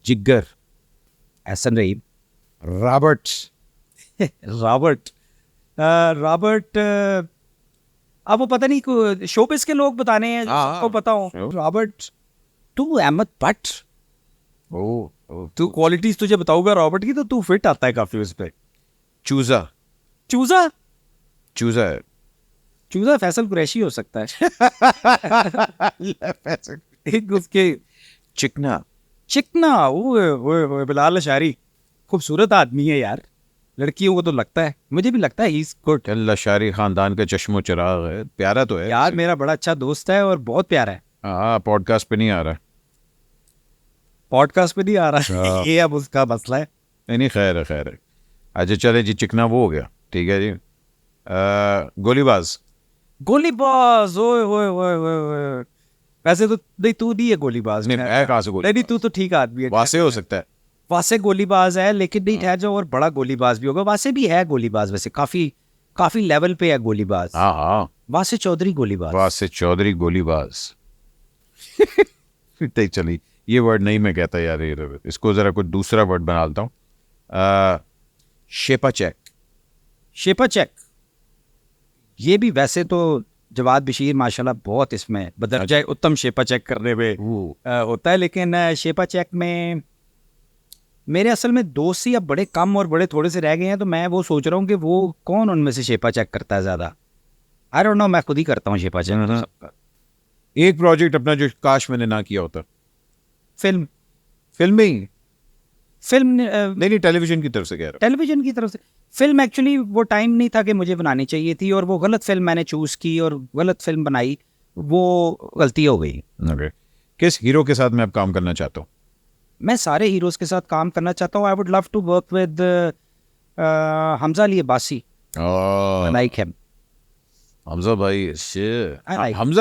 जिगर, एहसन रहीम, रॉबर्ट। रॉबर्ट। अब वो पता नहीं शोबिस के लोग बताने हैं, सबको पता हो। रॉबर्ट, तू अहमद भट्ट, तू क्वालिटीज तुझे बताऊंगा रॉबर्ट की, तो तू फिट आता है काफी उस पे। चूजा चूजा फैसल कुरैशी हो सकता है। एक उसके चिकना वो बिलाल अशारी खूबसूरत आदमी है यार। लड़कियों को तो लगता है, मुझे भी लगता है इस गुड। अशारी खानदान का चश्मो चिराग है, प्यारा तो है यार। मेरा बड़ा अच्छा दोस्त है और बहुत प्यारा है। हाँ, पॉडकास्ट पे नहीं आ रहा। पॉडकास्ट पे नहीं आ रहा। ये अब उसका मसला है। नहीं, खैर है। अच्छा चले जी, चिकना वो हो गया, ठीक है जी। गोलीबाज। ओए वैसे तो नहीं, तू नहीं है गोलीबाज। नहीं, मैं कहाँ से नहीं, तू तो ठीक आदमी है। वासे हो सकता है, वासे गोलीबाज है, लेकिन नहीं ठहर जाओ, और बड़ा गोलीबाज भी होगा। वासे भी है गोलीबाज, वैसे काफी लेवल पे है गोलीबाज। हाँ। वासे चौधरी गोलीबाज। चली, ये वर्ड नहीं मैं कहता यार, इसको जरा कुछ दूसरा वर्ड बना लेता हूँ। शेपा चेक। ये भी वैसे तो जवाद बशीर माशाल्लाह बहुत इसमें बदरजा उत्तम शेपा चेक करने में होता है, लेकिन शेपा चेक में मेरे असल में दोस्त ही अब बड़े कम और बड़े थोड़े से रह गए हैं। तो मैं वो सोच रहा हूँ कि वो कौन उनमें से शेपा चेक करता है ज्यादा। आई डोंट नो, मैं खुद ही करता हूँ शेपा चेक। एक प्रोजेक्ट अपना जो काश मैंने ना किया होता, फिल्म नहीं, टेलीविजन की तरफ से कह रहा हूं। टेलीविजन की तरफ से फिल्म, एक्चुअली वो टाइम नहीं था कि मुझे बनानी चाहिए थी, और वो गलत फिल्म मैंने चूज की और गलत फिल्म बनाई, वो गलती हो गई। किस हीरो के साथ मैं अब काम करना चाहता हूँ? मैं सारे हीरोज के साथ काम करना चाहता हूँ। I would love to work with Hamza Ali Abbasi. I like him. Hamza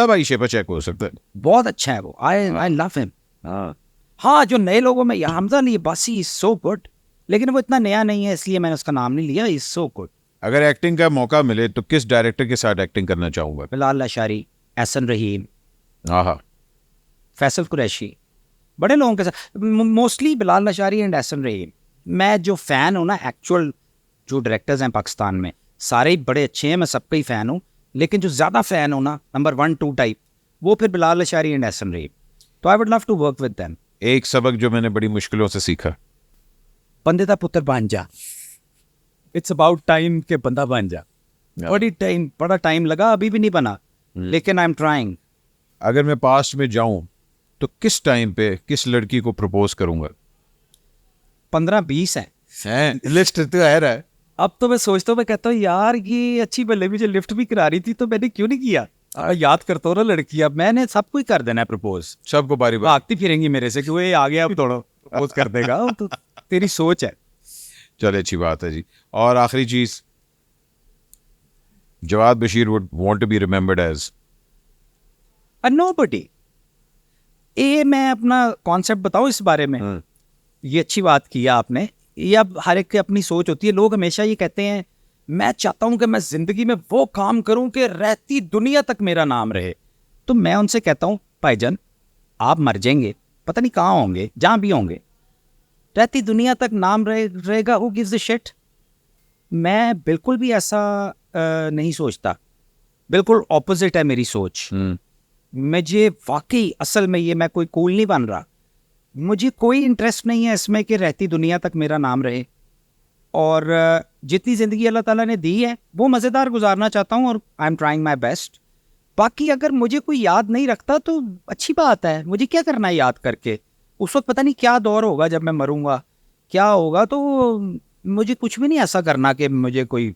भाई शेपा चेक हो सकता है। बहुत अच्छा है वो। I love him. हाँ, जो नए लोगों में Hamza Ali Abbasi is so good, लेकिन वो इतना नया नहीं है इसलिए मैंने उसका नाम नहीं लिया. Is so good. अगर एक्टिंग का मौका मिले तो किस डायरेक्टर के साथ एक्टिंग करना चाहूंगा? बिलाल लशारी, एहसन रहीम, हाँ, फैसल कुरैशी, बड़े लोगों के साथ. मोस्टली बिलाल लशारी एंड एहसन रहीम. मैं जो फ़ैन हूँ ना, एक्चुअल जो डायरेक्टर्स हैं पाकिस्तान में सारे ही बड़े अच्छे हैं, मैं सबका ही फ़ैन हूँ, लेकिन जो ज़्यादा फ़ैन हूँ ना, नंबर 1 2 टाइप, वो फिर बिलाल लशारी एंड एहसन रहीम. तो I would love to work with them. एक सबक जो मैंने बड़ी मुश्किलों से सीखा. बंदे दा पुत्र बन जा. इट्स अबाउट टाइम के बंदा बन जा. बड़ा टाइम लगा, अभी भी नहीं बना, लेकिन आई एम ट्राइंग. अगर मैं पास्ट में जाऊं तो किस टाइम पे किस लड़की को प्रपोज करूंगा? 15-20 है. लिस्ट तो है रहा है. अब तो मैं सोचता हूँ, मैं कहता हूँ यार ये अच्छी बल्ले मुझे लिफ्ट भी करा रही थी तो मैंने क्यों नहीं किया. याद करता हूँ ना लड़की, अब मैंने सबको ही कर देना है प्रपोज. सबको बारी बारी. भागती फिरेंगी मेरे से कि वो ये आ गया अब थोड़ा प्रपोज कर देगा. तो तेरी सोच है. चले, अच्छी बात है जी. और आखिरी चीज, Jawad Bashir would want to be remembered as nobody. ये मैं अपना कॉन्सेप्ट बताऊँ इस बारे में. ये अच्छी बात की है आपने. ये अब हर एक की अपनी सोच होती है. लोग हमेशा ये कहते हैं मैं चाहता हूं कि मैं जिंदगी में वो काम करूं कि रहती दुनिया तक मेरा नाम रहे. तो मैं उनसे कहता हूं भाईजान, आप मर जाएंगे, पता नहीं कहाँ होंगे, जहां भी होंगे, रहती दुनिया तक नाम रहेगा. Who gives the shit. मैं बिल्कुल भी ऐसा नहीं सोचता. बिल्कुल ऑपोजिट है मेरी सोच. मुझे वाकई असल में ये मैं कोई कूल नहीं बन रहा. मुझे कोई इंटरेस्ट नहीं है इसमें कि रहती दुनिया तक मेरा नाम रहे. और जितनी ज़िंदगी अल्लाह ताला ने दी है वो मज़ेदार गुजारना चाहता हूँ और I am trying my best. बाकी अगर मुझे कोई याद नहीं रखता तो अच्छी बात है. मुझे क्या करना है याद करके. उस वक्त पता नहीं क्या दौर होगा जब मैं मरूंगा, क्या होगा. तो मुझे कुछ भी नहीं ऐसा करना कि मुझे कोई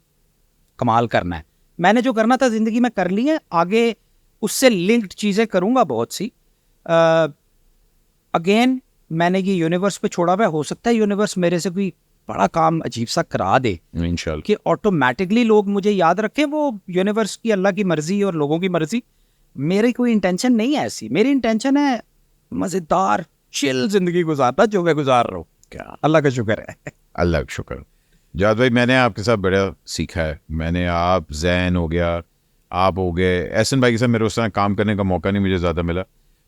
कमाल करना है. मैंने जो करना था ज़िंदगी में कर ली है. आगे उससे लिंक्ड चीज़ें करूँगा बहुत सी. अगेन मैंने ये यूनिवर्स पे छोड़ा हुआ है. हो सकता है यूनिवर्स मेरे से कोई बड़ा काम अजीब सा करा दे इंशाल्लाह कि ऑटोमेटिकली लोग मुझे याद रखें. वो यूनिवर्स की, अल्लाह की मर्जी और लोगों की मर्जी. मेरी कोई इंटेंशन नहीं है ऐसी. मेरी इंटेंशन है मज़ेदार चिल जिंदगी गुजारना जो मैं गुजार रहा हूँ. क्या अल्लाह का शुक्र है. अल्लाह का शुक्र. जाद भाई, मैंने आपके साथ बड़ा सीखा है. मैंने आप, जैन हो गया, आप हो गए, एहसन भाई के साथ मेरे उस तरह काम करने का मौका नहीं मुझे ज़्यादा मिला.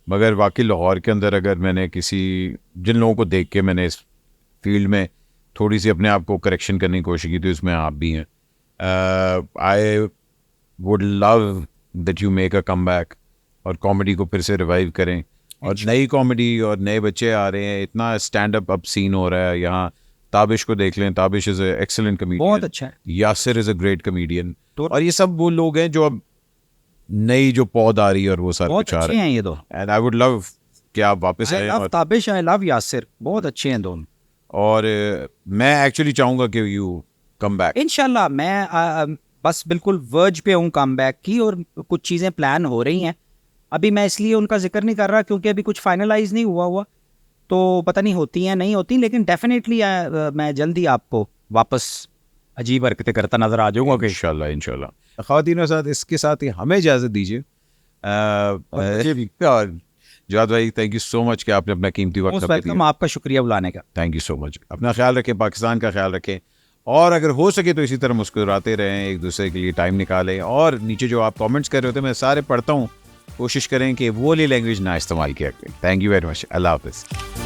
मगर वाकई लाहौर के अंदर अगर मैंने जिन लोगों को देख के मैंने इस फील्ड में थोड़ी सी अपने आप को करेक्शन करने की कोशिश की तो इसमें आप भी हैं. आई would love that you make a come back और कॉमेडी को फिर से रिवाइव करें. और नई कॉमेडी और नए बच्चे आ रहे हैं. इतना स्टैंड अप सीन हो रहा है यहाँ. ताबिश को देख लें. Tabish is a excellent comedian. बहुत अच्छा है. Yasir is a great comedian. और ये सब वो लोग हैं जो अब नई जो पौध आ रही है और वो सारे बहुत कुछ आ अच्छे रहे हैं ये दो. एंड आई वुड लव कि आप वापस आई आए. Love Tabish, I love Yasir. बहुत अच्छे हैं दोनों. और मैं एक्चुअली चाहूँगा कि यू कम बैक. इंशाल्लाह. मैं बस बिल्कुल वर्ज पे हूँ कम बैक की और कुछ चीज़ें प्लान हो रही हैं. अभी मैं इसलिए उनका जिक्र नहीं कर रहा क्योंकि अभी कुछ फाइनलाइज नहीं हुआ तो पता नहीं होती हैं नहीं होती. लेकिन डेफिनेटली मैं जल्दी आपको वापस अजीब हरकतें करता नजर आ जाऊँगा. इंशाल्लाह इंशाल्लाह. ख़वातीन और साथ इसके साथ ही हमें इजाज़त दीजिए. और जाद भाई, थैंक यू सो मच कि आपने अपना कीमती वक्त वेलकम. आपका शुक्रिया बुलाने का. Thank you so much. अपना ख्याल रखें, पाकिस्तान का ख्याल रखें और अगर हो सके तो इसी तरह मुस्कुराते रहें, एक दूसरे के लिए टाइम निकालें. और नीचे जो आप कमेंट्स कर रहे होते हैं मैं सारे पढ़ता हूँ. कोशिश करें कि वो वाली लैंग्वेज ना इस्तेमाल किया करें. Thank you very much. अल्लाह हाफिज़.